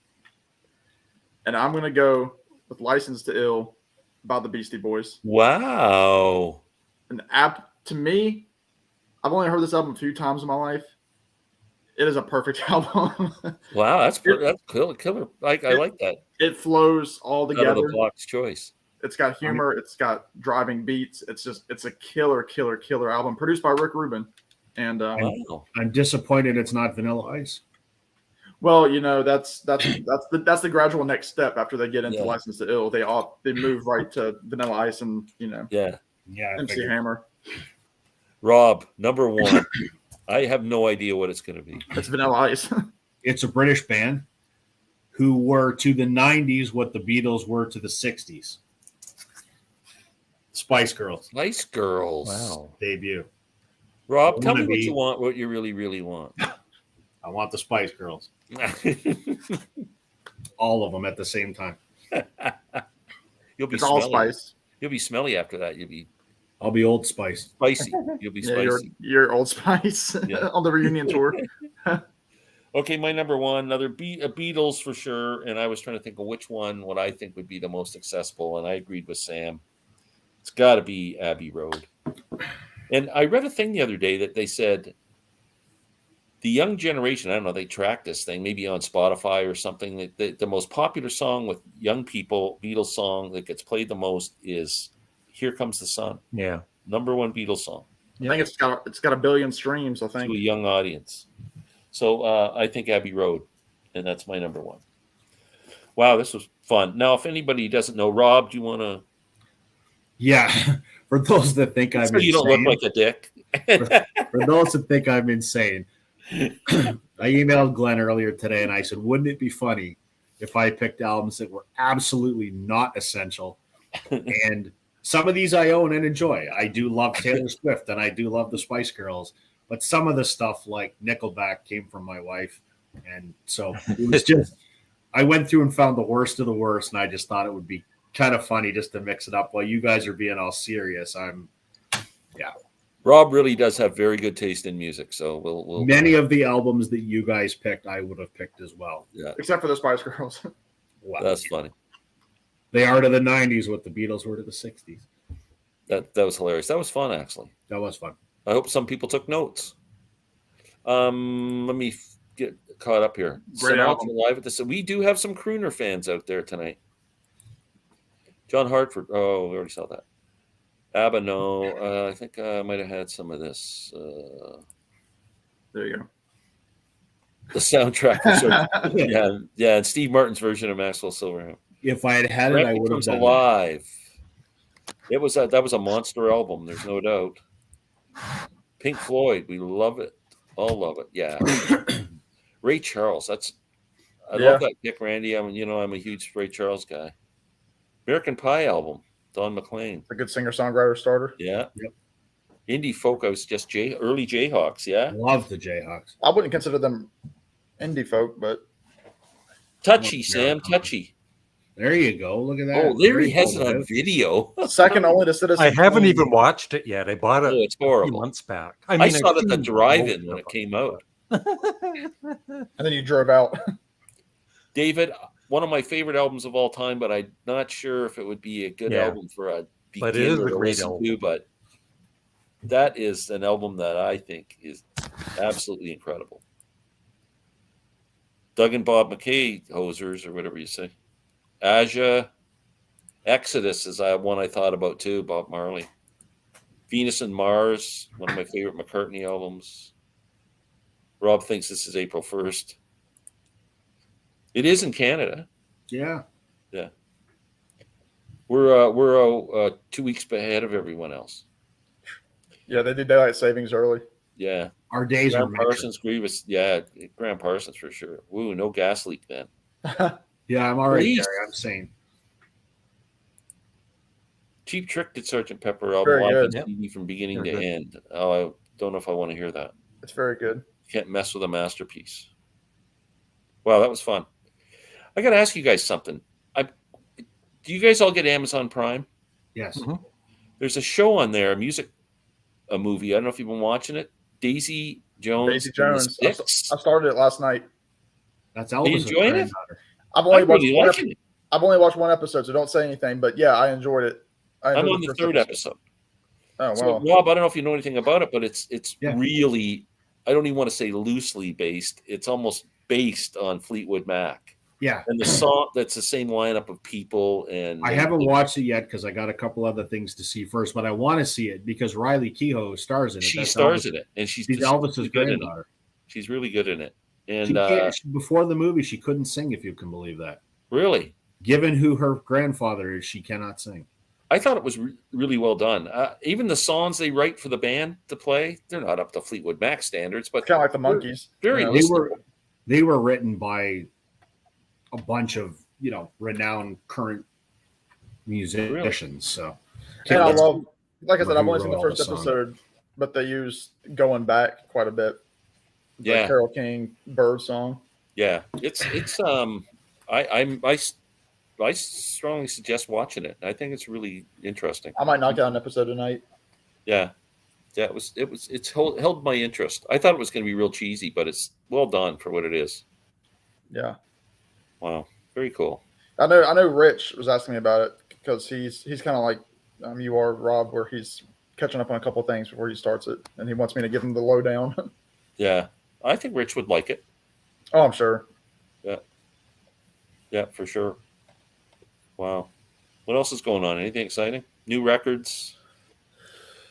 and I'm gonna go with "License to Ill" by the Beastie Boys. Wow. And to me, I've only heard this album a few times in my life. It is a perfect album. Wow, that's killer. I like that. It flows all Out of together. the box choice. It's got humor. It's got driving beats. It's a killer album produced by Rick Rubin. And Wow. I'm disappointed it's not Vanilla Ice. well, that's the gradual next step after they get into Yeah. License to Ill. They move right to Vanilla Ice and Yeah. Yeah, I MC figured. Hammer. Rob, number 1. I have no idea what it's going to be. It's Vanilla Ice. It's a British band who were to the 90s what the Beatles were to the 60s. Spice Girls Spice Girls. Wow. debut. Rob, tell Wanna me what be- you want, what you really, really want. I want the Spice Girls. All of them at the same time. You'll be It's all smelly. spice. You'll be smelly after that. I'll be Old Spice. Spicy. You'll be Yeah, spicy. you're Old Spice Yeah. on the reunion tour. Okay, my number one, another Beatles for sure. And I was trying to think of which one what I think would be the most accessible, and I agreed with Sam. It's got to be Abbey Road. And I read a thing the other day that they said the young generation, I don't know, they track this thing maybe on Spotify or something. That the most popular song with young people, Beatles song that gets played the most is "Here Comes the Sun." Yeah. Number one Beatles song I think it's got 1 billion streams. I to a think. young audience. So I think Abbey Road, and that's my number one. Wow, this was fun. Now, if anybody doesn't know, Rob, do you want to? Yeah. For those that think I'm So you don't look like a dick. For those that think I'm insane, I emailed Glenn earlier today and I said, wouldn't it be funny if I picked albums that were absolutely not essential? And some of these I own and enjoy. I do love Taylor Swift and I do love the Spice Girls, but some of the stuff like Nickelback came from my wife. And so it was just, I went through and found the worst of the worst, and I just thought it would be kind of funny just to mix it up while you guys are being all serious. Rob really does have very good taste in music, so we'll Many of the albums that you guys picked, I would have picked as well. Yeah, Except for the Spice Girls. Wow. that's funny. They are to the 90s what the Beatles were to the 60s. That was hilarious. That was fun, actually. That was fun. I hope some people took notes. Let me get caught up here. Great Sinatra album. live at the. We do have some crooner fans out there tonight. John Hartford. Oh, we already saw that. ABBA, no. I think I might have had some of this. There you go. The soundtrack. Yeah. And Steve Martin's version of Maxwell Silverhammer. If I had had it, I Record would have Comes done that. Alive. That was a monster album. There's no doubt. Pink Floyd, we love it. All love it. Yeah. Ray Charles. I love that Dick Randy. I'm a huge Ray Charles guy. American Pie album. Don McLean. A good singer-songwriter starter. Yeah. Yep. Indie folk. I was just early Jayhawks. Yeah. Love the Jayhawks. I wouldn't consider them indie folk, but Touchy, Sam. Touchy. There you go. Look at that. Oh, Larry Very has it cool, on dude. video. second only to Citizen. I haven't Kane. even watched it yet. I bought it Oh, it's a few horrible. months back. I mean, saw it I've at the seen drive-in most when of it came out. And then you drove out. David, one of my favorite albums of all time, but I'm not sure if it would be a good Yeah. album for a But it is beginner a to great listen album. to. But that is an album that I think is absolutely incredible. Doug and Bob McKay hosers, or whatever you say. Aja, Exodus is one I thought about too. Bob Marley. Venus and Mars, one of my favorite McCartney albums. Rob thinks this is April 1st. It is in Canada. Yeah. We're 2 weeks ahead of everyone else. Yeah, they did daylight savings early. Yeah. Our days are Graham Parsons, Grievous. Yeah, Graham Parsons for sure. Woo, no gas leak then. Yeah, I'm all right, Please. Gary. I'm sane. Cheap Trick did Sgt. Pepper album Very live good. on Yep. CD from beginning Very to good. end. Oh, I don't know if I want to hear that. It's very good. Can't mess with a masterpiece. Wow, that was fun. I got to ask you guys something. Do you guys all get Amazon Prime? Yes. Mhm. There's a show on there, a movie. I don't know if you've been watching it. Daisy Jones. Daisy and Jones. the Six. I started it last night. That's Are you Elvis' enjoying it? granddaughter. I've I'm only watched really one liking it. I've only watched one episode, so don't say anything. But yeah, I enjoyed it. I I'm enjoyed on the first third episode. Oh So, wow. Rob, I don't know if you know anything about it, but it's Yeah. really, I don't even want to say loosely based. It's almost based on Fleetwood Mac. Yeah. And the song, that's the same lineup of people. And I haven't watched it yet because I got a couple other things to see first, but I want to see it because Riley Keough stars in it. She That's stars Elvis- in it. And she's She's just Elvis's really good in it. granddaughter. She's really good in it. And She before the movie, she couldn't sing, if you can believe that. really, Given who her grandfather is, she cannot sing. I thought it was really well done. Even the songs they write for the band to play, they're not up to Fleetwood Mac standards, but Kind of like the Monkeys. very you know? They listenable. were they were written by a bunch of renowned current musicians. So Okay, And I let's love, like I said, I've who only seen wrote the all the first songs. episode, but they use going back quite a bit. The Yeah. Carole King Bird song. Yeah, it's I strongly suggest watching it. I think it's really interesting. I might knock out an episode tonight. Yeah, held my interest. I thought it was going to be real cheesy, but it's well done for what it is. Yeah. Wow, very cool. I know Rich was asking me about it because he's kind of like you are, Rob, where he's catching up on a couple things before he starts it, and he wants me to give him the lowdown. Yeah, I think Rich would like it. Oh, I'm sure. Yeah, for sure. Wow, what else is going on? Anything exciting? New records?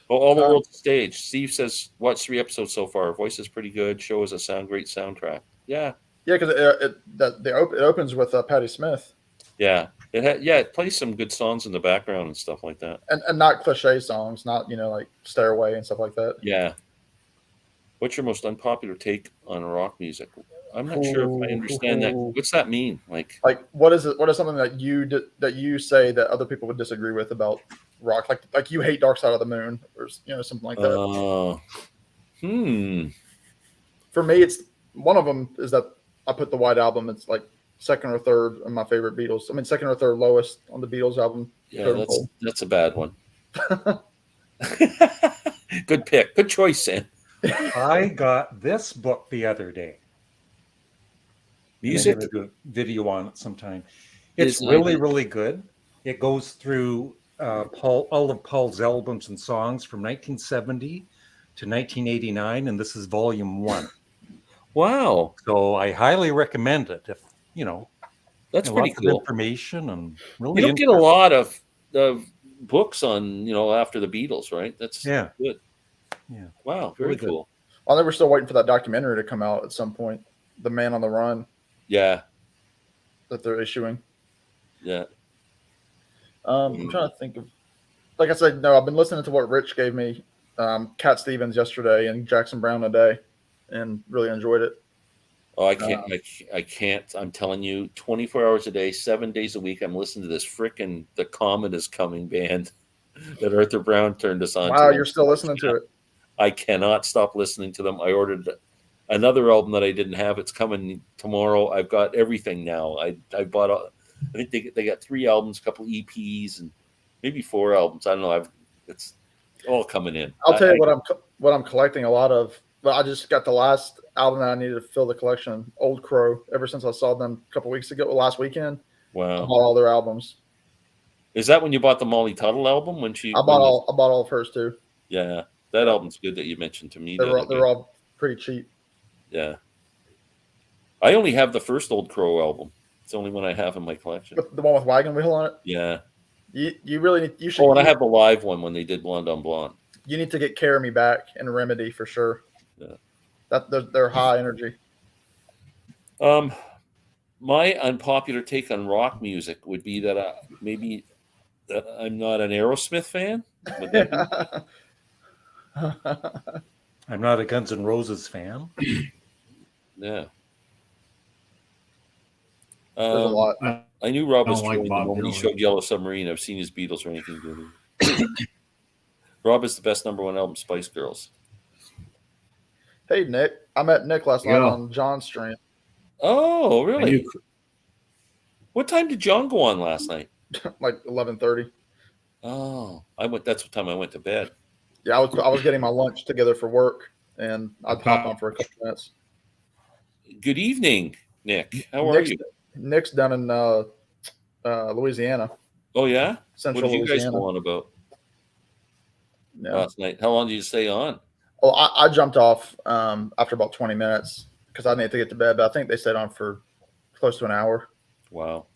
Oh, all the world's stage. Steve says, watch 3 episodes so far. Voice is pretty good. Show is a great soundtrack. Yeah. Yeah, because it opens with Patti Smith. Yeah. It plays some good songs in the background and stuff like that. And not cliche songs, not like Stairway and stuff like that. Yeah. What's your most unpopular take on rock music? I'm not sure if I understand that. What's that mean? Like what is it? What is something that you say that other people would disagree with about rock? Like you hate Dark Side of the Moon or something like that. For me, it's one of them is that I put the White Album. It's like second or third of my favorite Beatles. I mean, second or third lowest on the Beatles album. Yeah, that's a bad one. Good pick. Good choice, Sam. I got this book the other day. Music. I'm gonna do a video on it sometime. It's really good. It goes through all of Paul's albums and songs from 1970 to 1989, and this is volume 1. Wow! So I highly recommend it. If that's pretty lots cool. of information and really you don't get a lot of books on after the Beatles, right? That's good. Yeah. Wow, very cool. I think we're still waiting for that documentary to come out at some point. The Man on the Run. Yeah. That they're issuing. Yeah. I'm trying to think of. Like I said, no, I've been listening to what Rich gave me, Cat Stevens yesterday and Jackson Brown today, and really enjoyed it. Oh, I can't. I can't. I'm telling you, 24 hours a day, 7 days a week, I'm listening to this frickin' The Comet is Coming band that Arthur Brown turned us on. Wow, you're still listening to it. I cannot stop listening to them. I ordered another album that I didn't have. It's coming tomorrow. I've got everything now. I bought. I think they got 3 albums, a couple EPs, and maybe 4 albums. I don't know. It's all coming in. I'll tell you what I'm collecting a lot of. But I just got the last album that I needed to fill the collection, Old Crow. Ever since I saw them a couple weeks ago, last weekend. Wow! I bought all their albums. Is that when you bought the Molly Tuttle album? I bought all of hers too. Yeah, that album's good that you mentioned to me. They're all pretty cheap. Yeah. I only have the first Old Crow album. It's the only one I have in my collection. The one with Wagon Wheel on it? Yeah. You really need, you should. Oh, and I have the live one when they did Blonde on Blonde. You need to get Carry Me Back and Remedy for sure. Yeah. They're high energy. My unpopular take on rock music would be that maybe that I'm not an Aerosmith fan. I'm not a Guns N' Roses fan. Yeah. There's a lot. I knew Rob was like trolling the moment he showed Yellow Submarine. I've seen his Beatles or anything. Rob is the best #1 album, Spice Girls. Hey, Nick. I met Nick last night on John Stream. Oh, really? What time did John go on last night? Like 11:30. Oh, that's what time I went to bed. Yeah, I was getting my lunch together for work, and I'd hop on for a couple minutes. Good evening, Nick. How are you? Nick's down in Louisiana. Oh, yeah? Central what did you Louisiana. guys go on about last night? How long did you stay on? Well, I jumped off after about 20 minutes because I needed to get to bed, but I think they stayed on for close to an hour. Wow.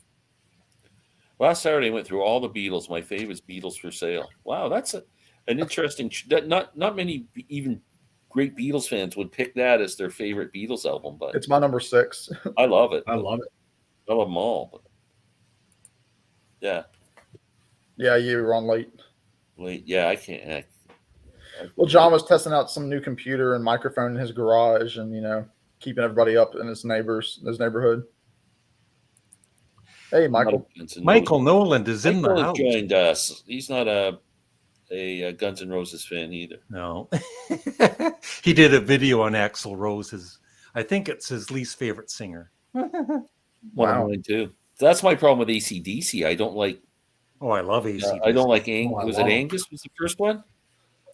Last Saturday, I went through all the Beatles, my favorites, Beatles for Sale. Wow, that's an interesting – not many even great Beatles fans would pick that as their favorite Beatles album, but it's my number 6. I love it. I love it. I love them all. But yeah. Yeah, you were on late. Yeah, I can't. Well, John was testing out some new computer and microphone in his garage and, keeping everybody up in his neighborhood. Hey, Michael. Michael Noland is in the Michael has house. joined us. He's not a Guns N' Roses fan either. No. He did a video on Axl Rose. I think it's his least favorite singer. One of mine too. That's my problem with AC/DC. I don't like. Oh, I love AC/DC. I don't like Was it Angus? Was the first one?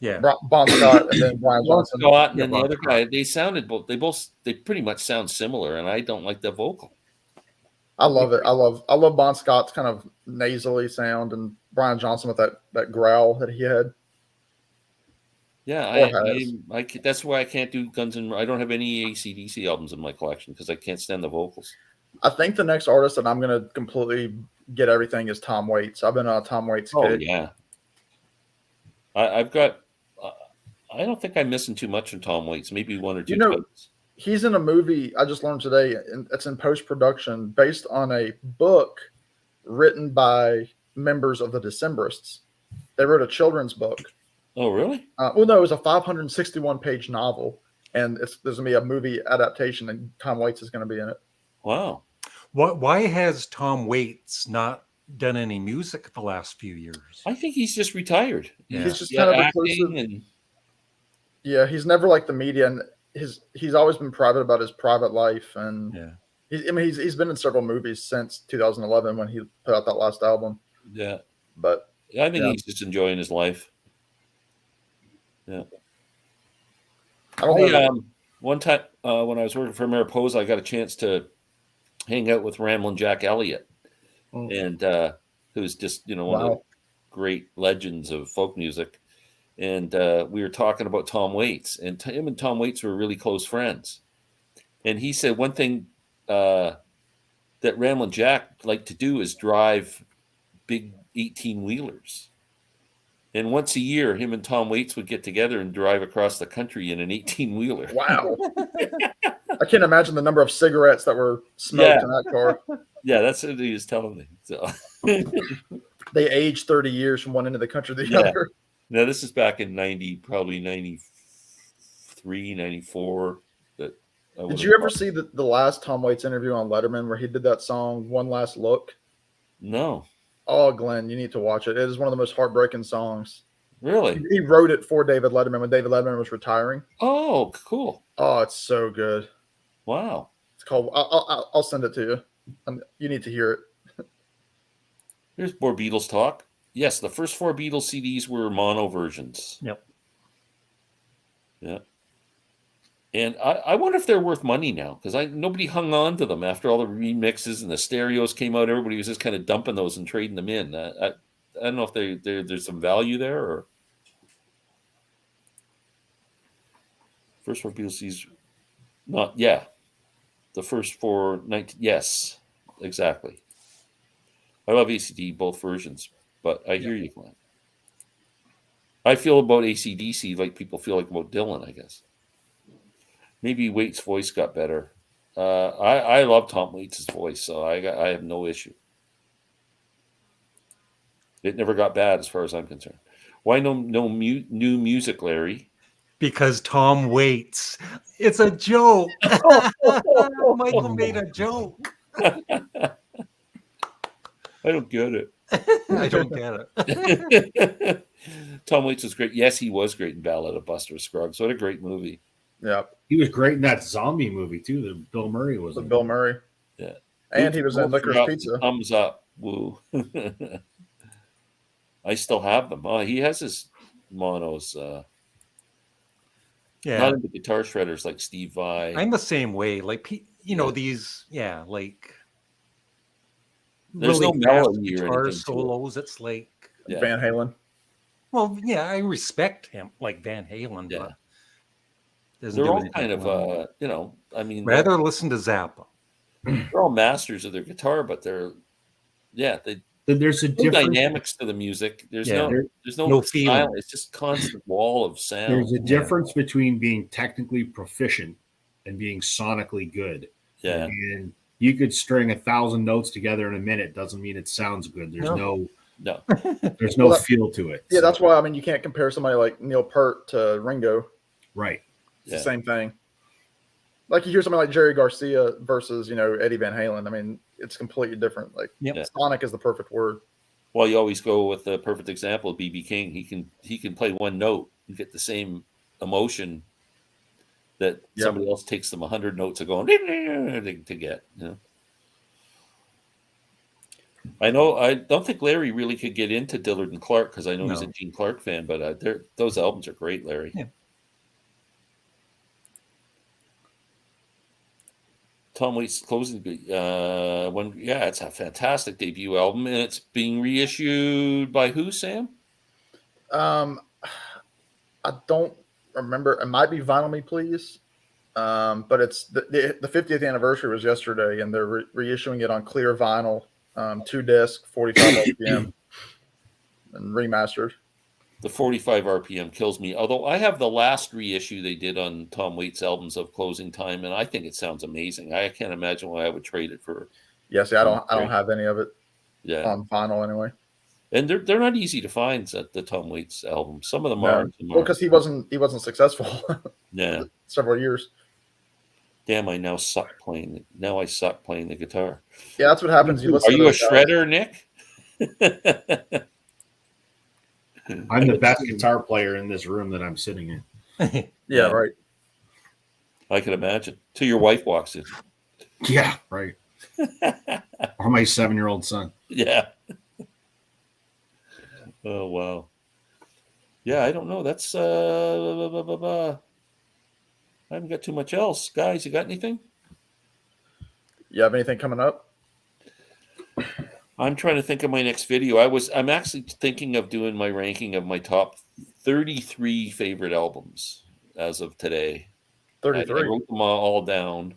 Yeah. Bon Scott and then Brian Johnson. Scott and then the other guy. They sounded both. They pretty much sound similar, and I don't like the vocal. I love it. I love Bon Scott's kind of nasally sound and Brian Johnson with that growl that he had. Yeah, that's why I can't do Guns N' Roses. I don't have any AC/DC albums in my collection because I can't stand the vocals. I think the next artist that I'm going to completely get everything is Tom Waits. I've been on a Tom Waits kick. Oh, yeah. I've got I don't think I'm missing too much from Tom Waits. Maybe one or two. He's in a movie I just learned today. And it's in post-production based on a book written by members of the Decemberists. They wrote a children's book. Oh, really? Well, no, it was a 561-page novel, and there's going to be a movie adaptation, and Tom Waits is going to be in it. Wow. Why has Tom Waits not done any music the last few years? I think he's just retired. Yeah. He's just kind of reclusive. Yeah, he's never like the media, and he's always been private about his private life, and he's been in several movies since 2011 when he put out that last album. Yeah, but I think he's just enjoying his life. Yeah. One time when I was working for Mariposa, I got a chance to hang out with Ramblin' Jack Elliott, and who's just one of the great legends of folk music. And we were talking about Tom Waits, and him and Tom Waits were really close friends. And he said one thing that Ramblin' Jack liked to do is drive big 18-wheelers. And once a year, him and Tom Waits would get together and drive across the country in an 18-wheeler. Wow. I can't imagine the number of cigarettes that were smoked in that car. Yeah, that's what he was telling me. So. They aged 30 years from one end of the country to the other. Now, this is back in probably 93, 94. Did you ever see the last Tom Waits interview on Letterman where he did that song, One Last Look? No. Oh, Glenn, you need to watch it. It is one of the most heartbreaking songs. Really? He wrote it for David Letterman when David Letterman was retiring. Oh, cool. Oh, it's so good. Wow. It's called, I'll send it to you. You need to hear it. Here's more Beatles talk. Yes, the first 4 Beatles CDs were mono versions. Yep. Yeah. And I wonder if they're worth money now, because nobody hung on to them after all the remixes and the stereos came out. Everybody was just kind of dumping those and trading them in. I don't know if there's some value there or. First 4 Beatles CDs, the first 4 yes, exactly. I love ACD both versions, but I hear you, Glenn. I feel about AC/DC like people feel like about Dylan, I guess. Maybe Waits' voice got better. I love Tom Waits' voice, so I have no issue. It never got bad as far as I'm concerned. Why no new music, Larry? Because Tom Waits. It's a joke. Michael made a joke. I don't get it. I don't get it. Tom Waits was great. Yes, he was great in Ballad of Buster Scruggs. What a great movie. Yeah. He was great in that zombie movie, too, that Bill Murray was in. Bill Murray. Yeah. And he was in Licorice Pizza. Thumbs up. Woo. I still have them. Oh, he has his monos. Not in the guitar shredders like Steve Vai. I'm the same way. Like, these, like there's really no melody or guitar anything solos. It's like Van Halen. Well, yeah, I respect him, like Van Halen. Yeah. But they're all kind of, I mean, rather listen to Zappa. They're all masters of their guitar, but there's a different dynamics to the music. There's no style. It's just constant wall of sound. There's a difference between being technically proficient and being sonically good. Yeah. And you could string 1,000 notes together in a minute. Doesn't mean it sounds good. There's no feel to it. Yeah, that's why you can't compare somebody like Neil Peart to Ringo. Right. It's the same thing. like you hear something like Jerry Garcia versus Eddie Van Halen. I mean, it's completely different. Like sonic is the perfect word. Well, you always go with the perfect example of BB King. He can play one note and get the same emotion that somebody else takes them 100 notes of going to get. I don't think Larry really could get into Dillard and Clark because I know he's a Gene Clark fan, but those albums are great, Larry. Yeah. Tom Waits closing it's a fantastic debut album, and it's being reissued by who, Sam? I don't remember. It might be Vinyl Me Please, but it's the 50th anniversary was yesterday, and they're reissuing it on clear vinyl, 2-disc, 45 RPM, and remastered. The 45 RPM kills me. Although I have the last reissue they did on Tom Waits' albums of Closing Time, and I think it sounds amazing. I can't imagine why I would trade it for. Yeah, see, I don't have any of it. Yeah, on vinyl anyway. And they're not easy to find at the Tom Waits albums. Some of them are. Well, because he wasn't successful. Yeah, several years. Damn, I now suck playing. Now I suck playing the guitar. Yeah, that's what happens. Are you a shredder, Nick? I'm the best guitar player in this room that I'm sitting in. Yeah, right. I can imagine. Till your wife walks in. Yeah, right. Or my 7-year-old son. Yeah. Oh wow. Yeah, I don't know. That's I haven't got too much else. Guys, you got anything? You have anything coming up? I'm trying to think of my next video. I'm actually thinking of doing my ranking of my top 33 favorite albums as of today. 33. I wrote them all down.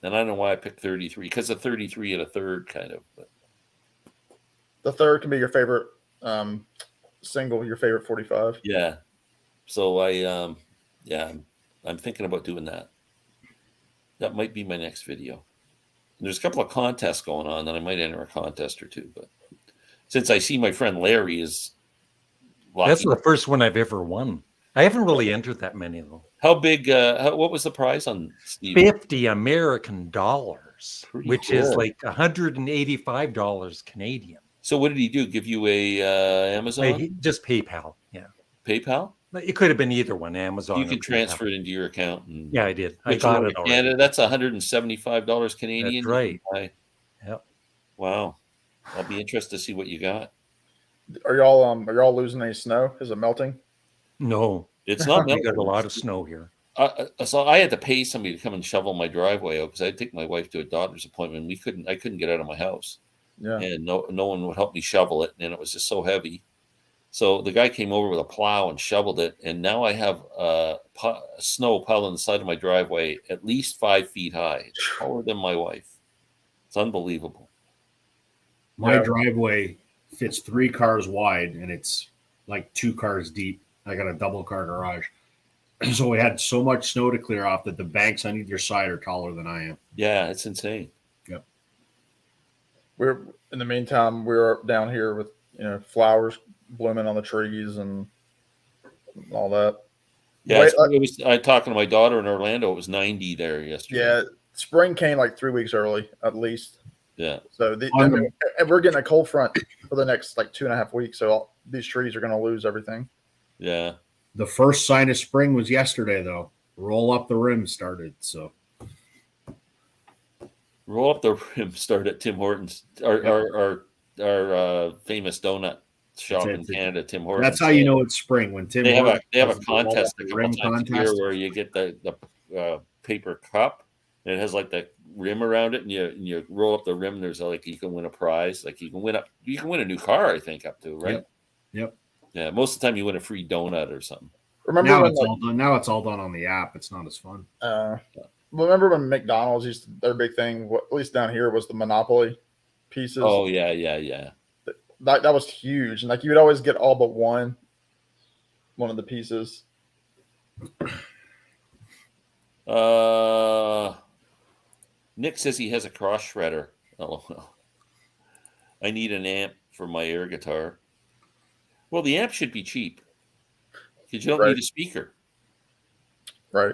And I don't know why I picked 33, because of 33 and a third kind of. But. The third can be your favorite single, your favorite 45. Yeah. So I'm thinking about doing that. That might be my next video. There's a couple of contests going on that I might enter a contest or two, but since I see my friend Larry is that's the first one I've ever won. I haven't really entered that many though. How big? What was the prize on Steve? $50 American dollars, which cool. is like $185 Canadian. So what did he do? Give you a Amazon? Just PayPal. Yeah. PayPal? It could have been either one, Amazon. You can transfer it into your account. Yeah, I did. I got it already. Canada, that's $175 Canadian. That's right. Yep. Wow. I'll be interested to see what you got. Are y'all losing any snow? Is it melting? No. It's not melting. We got a lot of snow here. So I had to pay somebody to come and shovel my driveway out because I had to take my wife to a doctor's appointment. I couldn't get out of my house. Yeah. And no one would help me shovel it, and it was just so heavy. So the guy came over with a plow and shoveled it, and now I have snow piled on the side of my driveway at least 5 feet high. It's taller than my wife. It's unbelievable. My driveway fits 3 cars wide, and it's like 2 cars deep. I got a double car garage. So we had so much snow to clear off that the banks on either side are taller than I am. Yeah, it's insane. Yep. In the meantime, we're down here with flowers blooming on the trees and all that. Yeah, I talking to my daughter in Orlando. It was 90 there yesterday. Yeah, spring came like 3 weeks early at least. Yeah. So and we're getting a cold front for the next like 2.5 weeks. So these trees are going to lose everything. Yeah. The first sign of spring was yesterday, though. Roll up the rim started. So roll up the rim started at Tim Hortons, our famous donut shop in Canada, Tim Hortons. That's how you know it's spring when Tim. They have a contest a couple times a year where you get the paper cup and it has like the rim around it, and you roll up the rim. And there's like you can win a prize, like you can win a new car, I think, up to right. Yep. Yeah, most of the time you win a free donut or something. Now it's all done on the app. It's not as fun. Remember when McDonald's their big thing, at least down here, was the Monopoly pieces? Oh yeah. That was huge, and like you would always get all but one of the pieces. Nick says he has a cross shredder. Oh, I need an amp for my air guitar. Well, the amp should be cheap because you don't need a speaker. Right.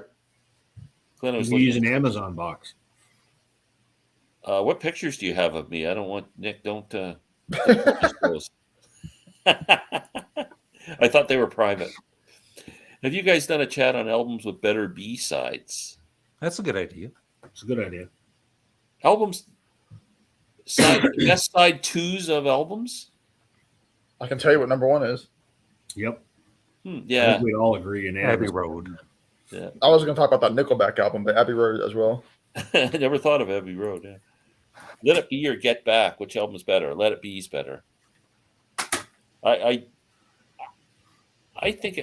Glenn, I was You looking use at an Amazon box. what pictures do you have of me? I don't want Nick. Don't publish those. I thought they were private. Have you guys done a chat on albums with better B sides? That's a good idea. It's a good idea. Albums best side twos of albums. I can tell you what number one is. Yep. I Yeah, think we'd all agree in Abbey Amazon. Road. yeah. I was going to talk about that Nickelback album, but Abbey Road as well. I never thought of Abbey Road. Yeah. Let It Be or Get Back. Which album is better? Let It Be is better. I think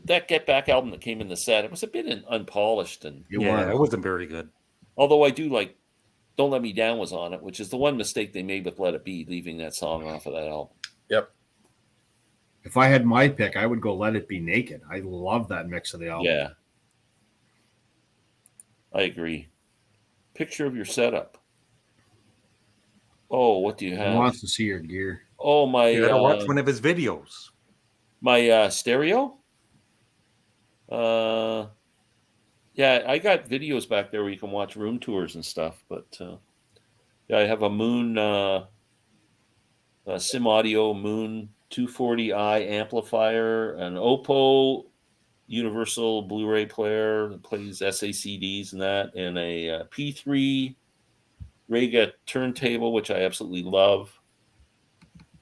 that Get Back album that came in the set, it was a bit unpolished, and It Yeah, was. it wasn't very good. although I do like Don't Let Me Down was on it, which is the one mistake they made with Let It Be, leaving that song off of that album. Yep. If I had my pick, I would go Let It Be Naked. I love that mix of the album. Yeah, I agree. Picture of your setup. Oh, what do you He have? wants to see your gear. Oh, You gotta watch one of his videos. my stereo. Yeah, I got videos back there where you can watch room tours and stuff. But yeah, I have a Moon Sim Audio Moon 240i amplifier, an Oppo Universal Blu-ray player that plays SACDs and that, and a P3 Rega turntable, which I absolutely love.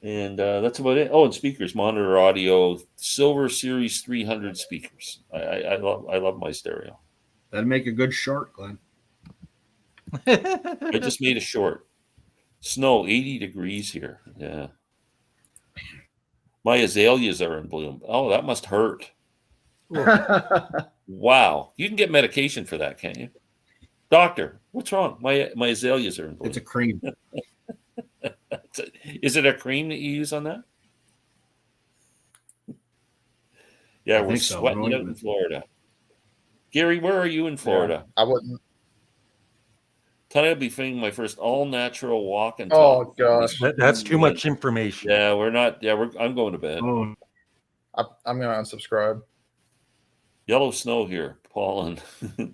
And that's about it. Oh, and speakers, monitor audio, Silver Series 300 speakers. I love my stereo. That'd make a good short, Glenn. I just made a short. Snow, 80 degrees here. Yeah. My azaleas are in bloom. Oh, that must hurt. Wow. You can get medication for that, can't you? Doctor, what's wrong? My azaleas are in bloom. It's a cream. Is it a cream that you use on that? Yeah, I we're think so. sweating out in Florida. Gary, where are you in Florida? I wouldn't. Tonight I'll be filming my first all-natural walk and Oh, talk. gosh. That's too much information. Yeah, we're not. Yeah, I'm going to bed. Oh, I'm going to unsubscribe. Yellow snow here, Paul, and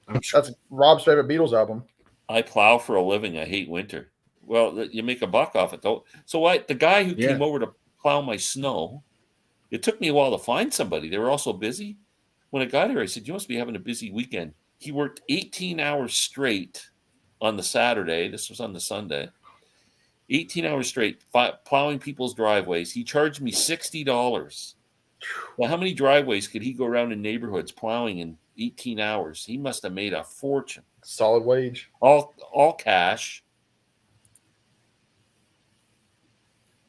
That's Rob's favorite Beatles album. I plow for a living. I hate winter. Well, you make a buck off it though. So the guy who came over to plow my snow, it took me a while to find somebody. They were all so busy. When I got here, I said, "You must be having a busy weekend." He worked 18 hours straight on the Saturday. This was on the Sunday. 18 hours straight plowing people's driveways. He charged me $60. Well, how many driveways could he go around in neighborhoods plowing in 18 hours? He must have made a fortune. Solid wage. All cash.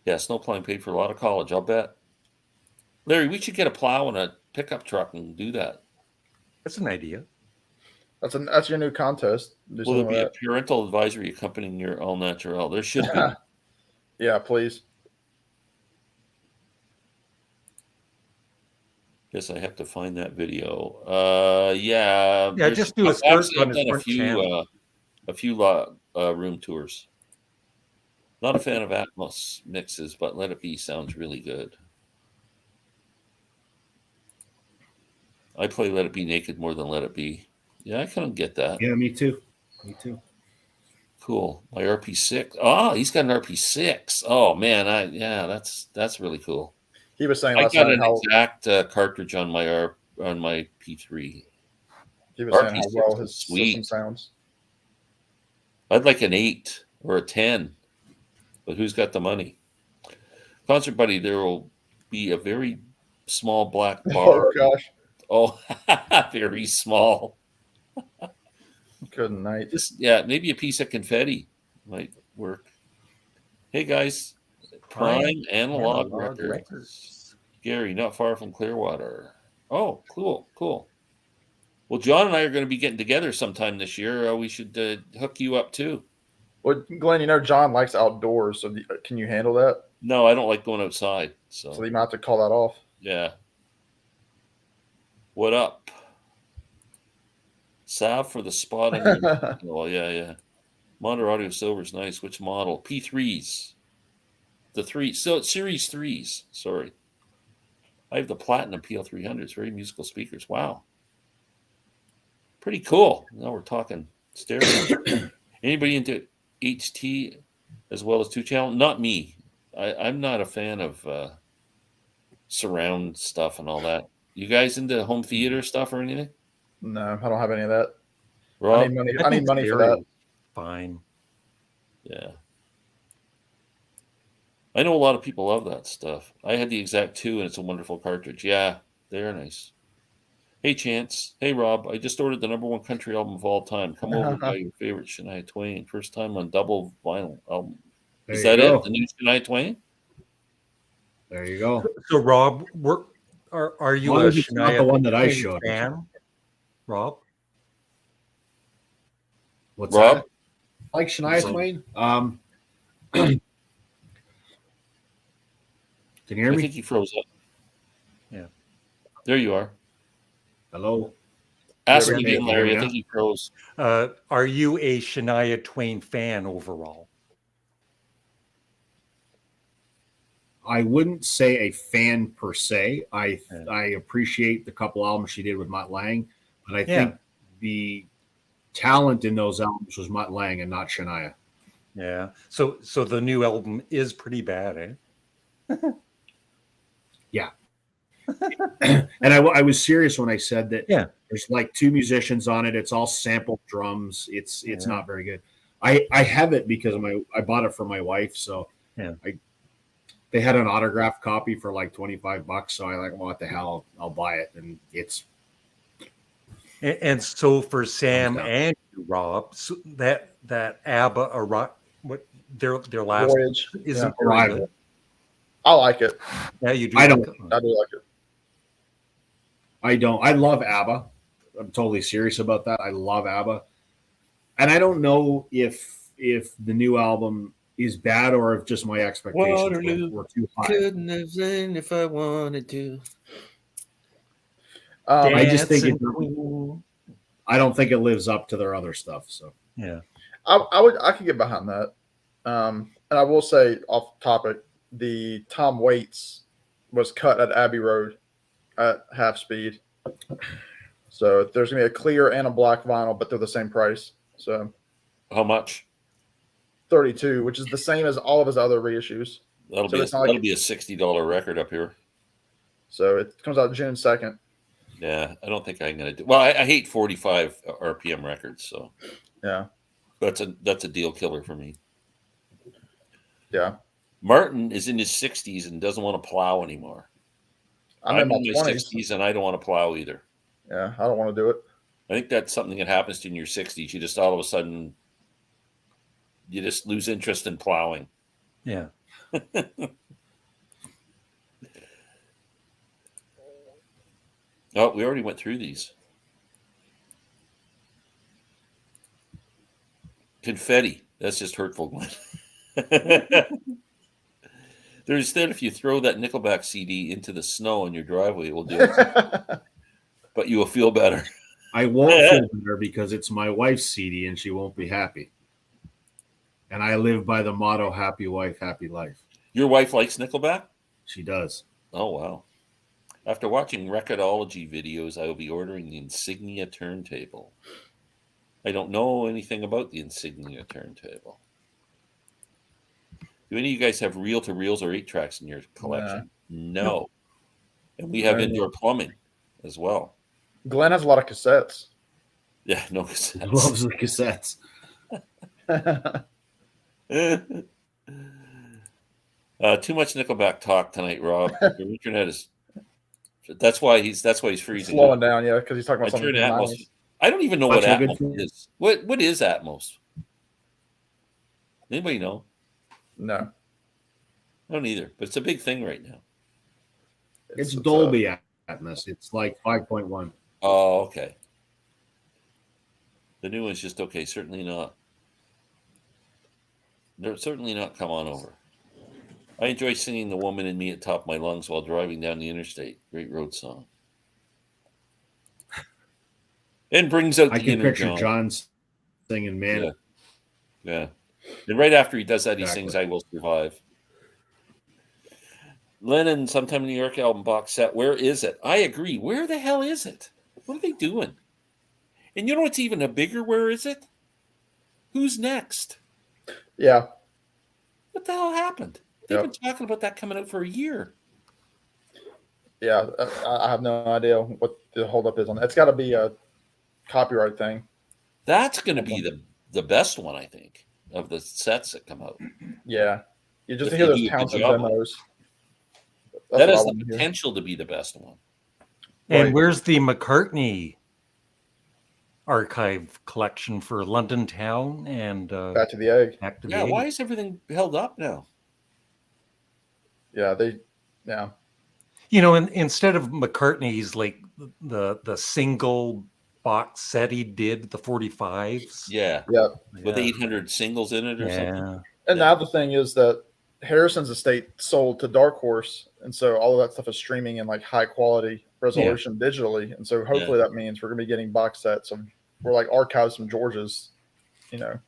Yeah, snow plowing paid for a lot of college, I'll bet. Larry, we should get a plow and a pickup truck and do that. That's an idea. That's your new contest. Do Will there something be a with parental advisory accompanying your all natural? There should be. Yeah, please. Guess I have to find that video. Yeah. Yeah, just do a search on his front channel. A few room tours. Not a fan of Atmos mixes, but Let It Be sounds really good. I play Let It Be Naked more than Let It Be. Yeah, I kind of get that. yeah, me too. Me too. Cool. My RP6. Oh, he's got an RP6. Oh man, that's really cool. He was saying I last got night an how exact cartridge on my P3. he was saying how RP6 well is his sweet. system sounds. I'd like an 8 or a 10, but who's got the money? Concert Buddy, there will be a very small black bar. Oh gosh, Oh, very small. good night. Maybe a piece of confetti might work. Hey guys, Prime Analog Records. Gary, not far from Clearwater. Oh, cool. Well, John and I are going to be getting together sometime this year. We should hook you up too. Well, Glenn, John likes outdoors, so can you handle that? No, I don't like going outside. So you might have to call that off. Yeah. What up? Salve for the spot on your... Oh, yeah. Monitor Audio Silver's nice. Which model? P3s. The 3. So Series 3s. Sorry. I have the Platinum PL300s. Very musical speakers. Wow. Pretty cool. Now we're talking stereo. Anybody into HT as well as 2-channel? Not me. I'm not a fan of surround stuff and all that. You guys into home theater stuff or anything? No, I don't have any of that. Rob? I need money. I I need think money for stereo that. is fine. Yeah. I know a lot of people love that stuff. I had the Exact 2 and it's a wonderful cartridge. Yeah, they're nice. Hey, Chance. Hey, Rob. I just ordered the #1 country album of all time. Come over and buy your favorite Shania Twain. First time on double vinyl album. There Is you that go. it? The new Shania Twain? There you go. So, Rob, are you Long a as it's not Shania the one that I Twain showed. fan, Rob? What's Rob? that? Like Shania So- Twain? Can you hear I me? think he froze up. Yeah. There you are. Hello. Ask Yeah, him we again, can hear Larry. me I now. think he froze. Are you a Shania Twain fan overall? I wouldn't say a fan per se. I Yeah. appreciate the couple albums she did with Mutt Lange, but I Yeah. think the talent in those albums was Mutt Lange and not Shania. Yeah. So the new album is pretty bad, eh? And I was serious when I said that. Yeah. There's like 2 musicians on it. It's all sampled drums. It's Yeah. not very good. I have it because I bought it for my wife. So Yeah. they had an autographed copy for like $25. So I like, well, what the hell? I'll buy it. And it's And so for Sam down. and you, Rob, so that ABBA what their last Voyage. isn't Yeah. very Arrival. good. I like it. Yeah, you do. I don't- like it. I do like it. I don't. I love ABBA. I'm totally serious about that. I love ABBA, and I don't know if the new album is bad or if just my expectations Waterloo. were too high. Couldn't have been if I wanted to. I just think Dancing it- Queen. I don't think it lives up to their other stuff. So Yeah. I could get behind that. And I will say off topic, the Tom Waits was cut at Abbey Road at half speed. So there's gonna be a clear and a black vinyl, but they're the same price. So How much? 32, which is the same as all of his other reissues. That'll So be it's not like- that'll be a $60 record up here. So it comes out June 2nd. Yeah, I don't think I'm gonna do. Well, I hate 45 RPM records, so Yeah. that's a deal killer for me. Yeah. Martin is in his 60s and doesn't want to plow anymore. I'm I'm in my in my 20s. 60s and I don't want to plow either. Yeah, I don't want to do it. I think that's something that happens in your 60s. You just all of a sudden you just lose interest in plowing. Yeah. Oh, we already went through these. Confetti. That's just hurtful, Glenn. There's that if you throw that Nickelback CD into the snow in your driveway, it will do it. But you will feel better. I won't feel better because it's my wife's CD and she won't be happy. And I live by the motto: "Happy wife, happy life." Your wife likes Nickelback? She does. Oh, wow. After watching Recordology videos, I will be ordering the Insignia turntable. I don't know anything about the Insignia turntable. Do any of you guys have reel-to-reels or 8-tracks in your collection? No. And we have No. indoor plumbing as well. Glenn has a lot of cassettes. Yeah, no He cassettes. loves the cassettes. Too much Nickelback talk tonight, Rob. Your internet is. That's why he's freezing. Slowing down, yeah, because he's talking I about something. turned Atmos. I don't even know That's what a good Atmos thing. is. What is Atmos? Anybody know? No, I don't either, but it's a big thing right now. It's Dolby Atmos. It's like 5.1. Oh, okay. The new one's just okay. Certainly not. They're certainly not come on over. I enjoy singing "The Woman in Me" at top of my lungs while driving down the interstate. Great road song. And brings out I the can inner picture John. John singing, "Man." Yeah. Yeah. And right after he does that, he Exactly. sings "I Will Survive." Lennon, Sometime in New York album box set. Where is it? I agree. Where the hell is it? What are they doing? And you know what's even a bigger? Where is it? Who's next? Yeah. What the hell happened? They've Yep. been talking about that coming out for a year. Yeah. I have no idea what the holdup is on that. It's got to be a copyright thing. That's going to be the best one, I think, of the sets that come out. Yeah. You just If hear they those do a good Townsend job on it. demos. That's That what I has the want to hear. potential to be the best one. And Right. where's the McCartney archive collection for London Town and Back to the Egg. Back to the Yeah, Egg? why is everything held up now? Yeah. Yeah. You know, instead of McCartney's like the single box set he did, the 45s. Yeah, Yeah. with Yeah. 800 singles in it or something. Yeah. And the Yeah. other thing is that Harrison's estate sold to Dark Horse, and so all of that stuff is streaming in like high quality resolution digitally, and so hopefully that means we're going to be getting box sets of we're like archives from George's,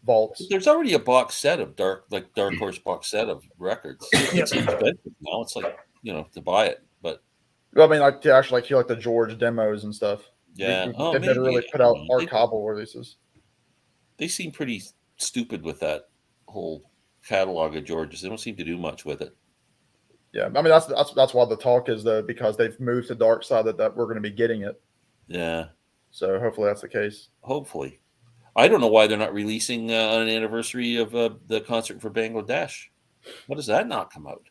vaults. There's already a box set of Dark Horse box set of records. It's expensive now. It's like, to buy it, but Well, I mean, like to actually hear like the George demos and stuff. yeah, They've never really put out archival releases. They seem pretty stupid with that whole catalog of George's. They don't seem to do much with it. Yeah, I mean that's why the talk is though, because they've moved to Dark Side that we're going to be getting it. Yeah. So hopefully that's the case. Hopefully. I don't know why they're not releasing on an anniversary of the concert for Bangladesh. What does that not come out?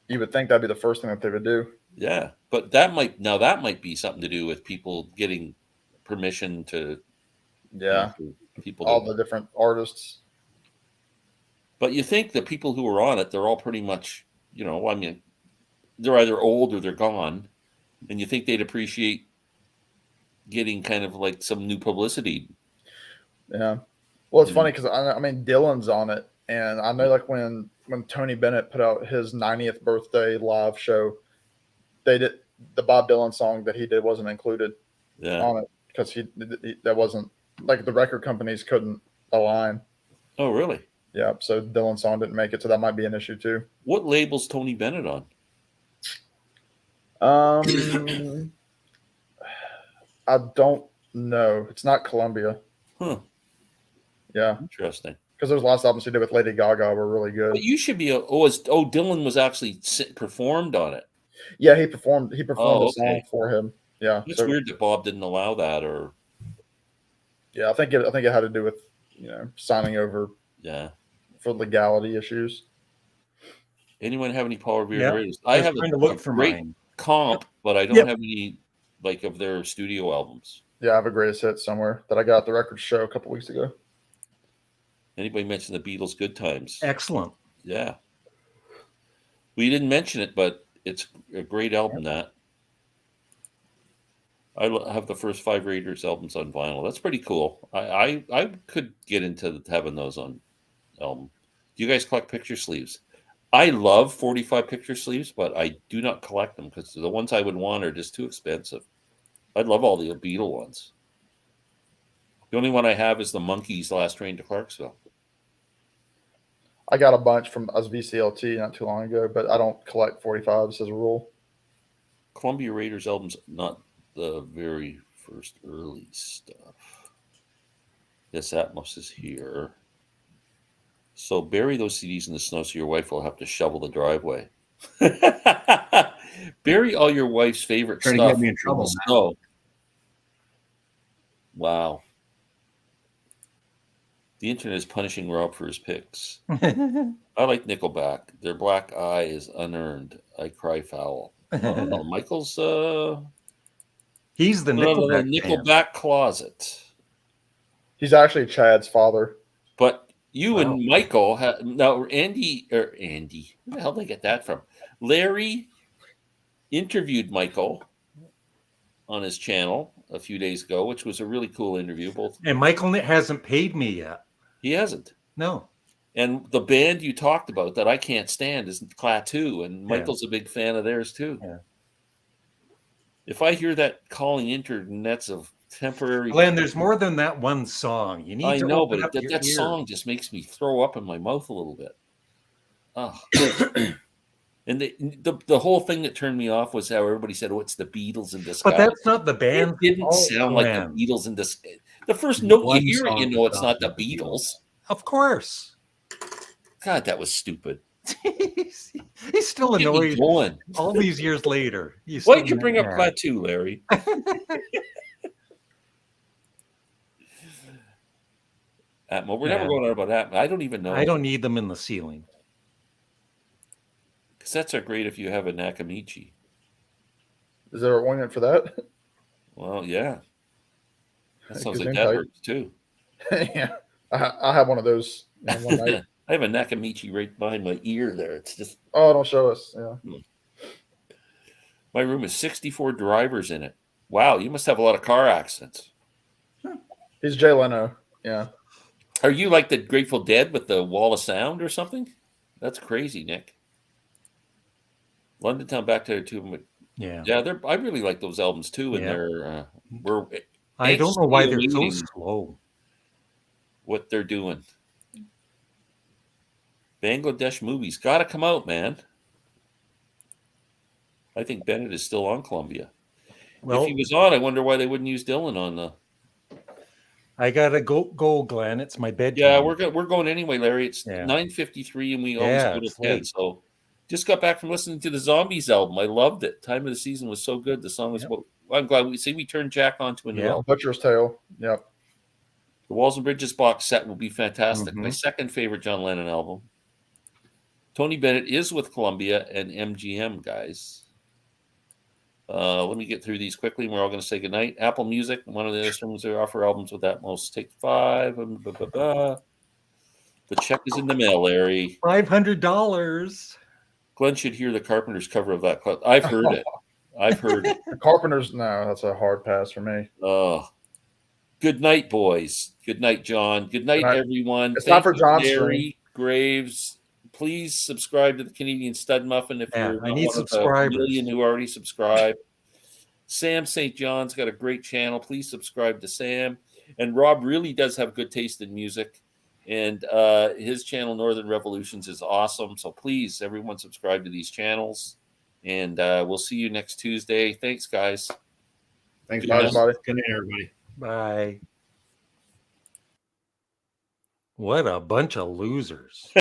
You would think that'd be the first thing that they would do. Yeah, but that might be something to do with people getting permission to. Yeah, people all the different artists. But you think the people who are on it, they're all pretty much, I mean, they're either old or they're gone, and you think they'd appreciate getting kind of like some new publicity. Yeah. Well, it's funny because I mean Dylan's on it, and I know like when Tony Bennett put out his 90th birthday live show, they did the Bob Dylan song that he did wasn't included on it because he that wasn't like the record companies couldn't align. Oh, really? Yeah. So Dylan's song didn't make it, so that might be an issue too. What label's Tony Bennett on? I don't know. It's not Columbia. Huh. Yeah. Interesting. Because those last albums he did with Lady Gaga were really good. But you should be Dylan was actually performed on it. Yeah, he performed a song for him. Yeah. It's weird that Bob didn't allow that, or yeah, I think it had to do with signing over. Yeah. For legality issues. Anyone have any Paul Revere? Yeah, I have trying to look for great mine. comp, but I don't have any like of their studio albums. Yeah, I have a greatest hit somewhere that I got at the record show a couple weeks ago. Anybody mention the Beatles' Good Times? Excellent. Yeah. We didn't mention it, but it's a great album. That I have the first 5 Raiders albums on vinyl. That's pretty cool. I could get into having those on album. Do you guys collect picture sleeves? I love 45 picture sleeves, but I do not collect them because the ones I would want are just too expensive. I love all the Beatle ones. The only one I have is the Monkees' Last Train to Clarksville. I got a bunch from us VCLT not too long ago, but I don't collect 45s as a rule. Columbia Raiders albums, not the very first early stuff. Yes, Atmos is here. So bury those CDs in the snow so your wife will have to shovel the driveway. Bury all your wife's favorite Trying stuff to get me in trouble, the snow. Wow. The internet is punishing Rob for his picks. I like Nickelback. Their black eye is unearned. I cry foul. No, Michael's He's the Nickelback closet. He's actually Chad's father. But you and Michael now Andy, where the hell did I get that from? Larry interviewed Michael on his channel a few days ago, which was a really cool interview. And Michael hasn't paid me yet. He hasn't. No. And the band you talked about that I can't stand is Klaatu, and Michael's a big fan of theirs too. Yeah. If I hear that calling internets of temporary, Glenn, there's more than that one song. You need. I to know, open but up your that ear. song just makes me throw up in my mouth a little bit. Oh. And the whole thing that turned me off was how everybody said, "Oh, it's the Beatles in disguise." But that's not the band. It didn't sound like the Beatles in disguise. The first note One you hear it, you song know it's without not the the Beatles. Of course. God, that was stupid. He's still Get me annoyed going. all these years later. He's Why'd still you bring up mad. Klaatu, Larry? Atmo. We're never Yeah. going on about Atmo. I don't even know. I don't need them in the ceiling. Cassettes are great if you have a Nakamichi. Is there a ointment for that? Well, yeah. That sounds like Gesundheit. that hurts too. Yeah, I have one of those. One night. I have a Nakamichi right behind my ear there. It's just Oh, don't show us. Yeah. my room has 64 drivers in it. Wow, you must have a lot of car accidents. He's Jay Leno. Yeah. Are you like the Grateful Dead with the wall of sound or something? That's crazy, Nick. London Town back there too. Yeah. Yeah, I really like those albums too, and Yeah. we're I don't know why they're so awaiting slow. what they're doing. Bangladesh movies got to come out, man. I think Bennett is still on Columbia. Well, If he was on, I wonder why they wouldn't use Dylan on the. I gotta go, Glenn. It's my bedtime. Yeah, we're going anyway, Larry. It's Yeah. 9:53, and we always Yeah, go to it's 10. late. So, just got back from listening to the Zombies album. I loved it. Time of the Season was so good. The song was. Yep. Well, I'm glad we turned Jack onto a new Yeah. album. Butcher's Tale. Yep. The Walls and Bridges box set will be fantastic. Mhm. My second favorite John Lennon album. Tony Bennett is with Columbia and MGM, guys. Let me get through these quickly, and we're all going to say goodnight. Apple Music, one of the instruments that offer albums with that most. Take 5. The check is in the mail, Larry. $500. Glenn should hear the Carpenters cover of that. I've heard it. I've heard it. The Carpenters. No, that's a hard pass for me. Good night, boys. Good night, John. Good night, Good night. everyone. It's not for you, John's Larry Graves. Please subscribe to the Canadian Stud Muffin if Yeah, you're I not need one of the subscribers. million who already subscribe. Sam St. John's got a great channel. Please subscribe to Sam. And Rob really does have good taste in music. And his channel, Northern Revolutions, is awesome. So please, everyone, subscribe to these channels. And we'll see you next Tuesday. Thanks, guys. Thanks, Bye, guys. everybody. Good night, everybody. Bye. What a bunch of losers.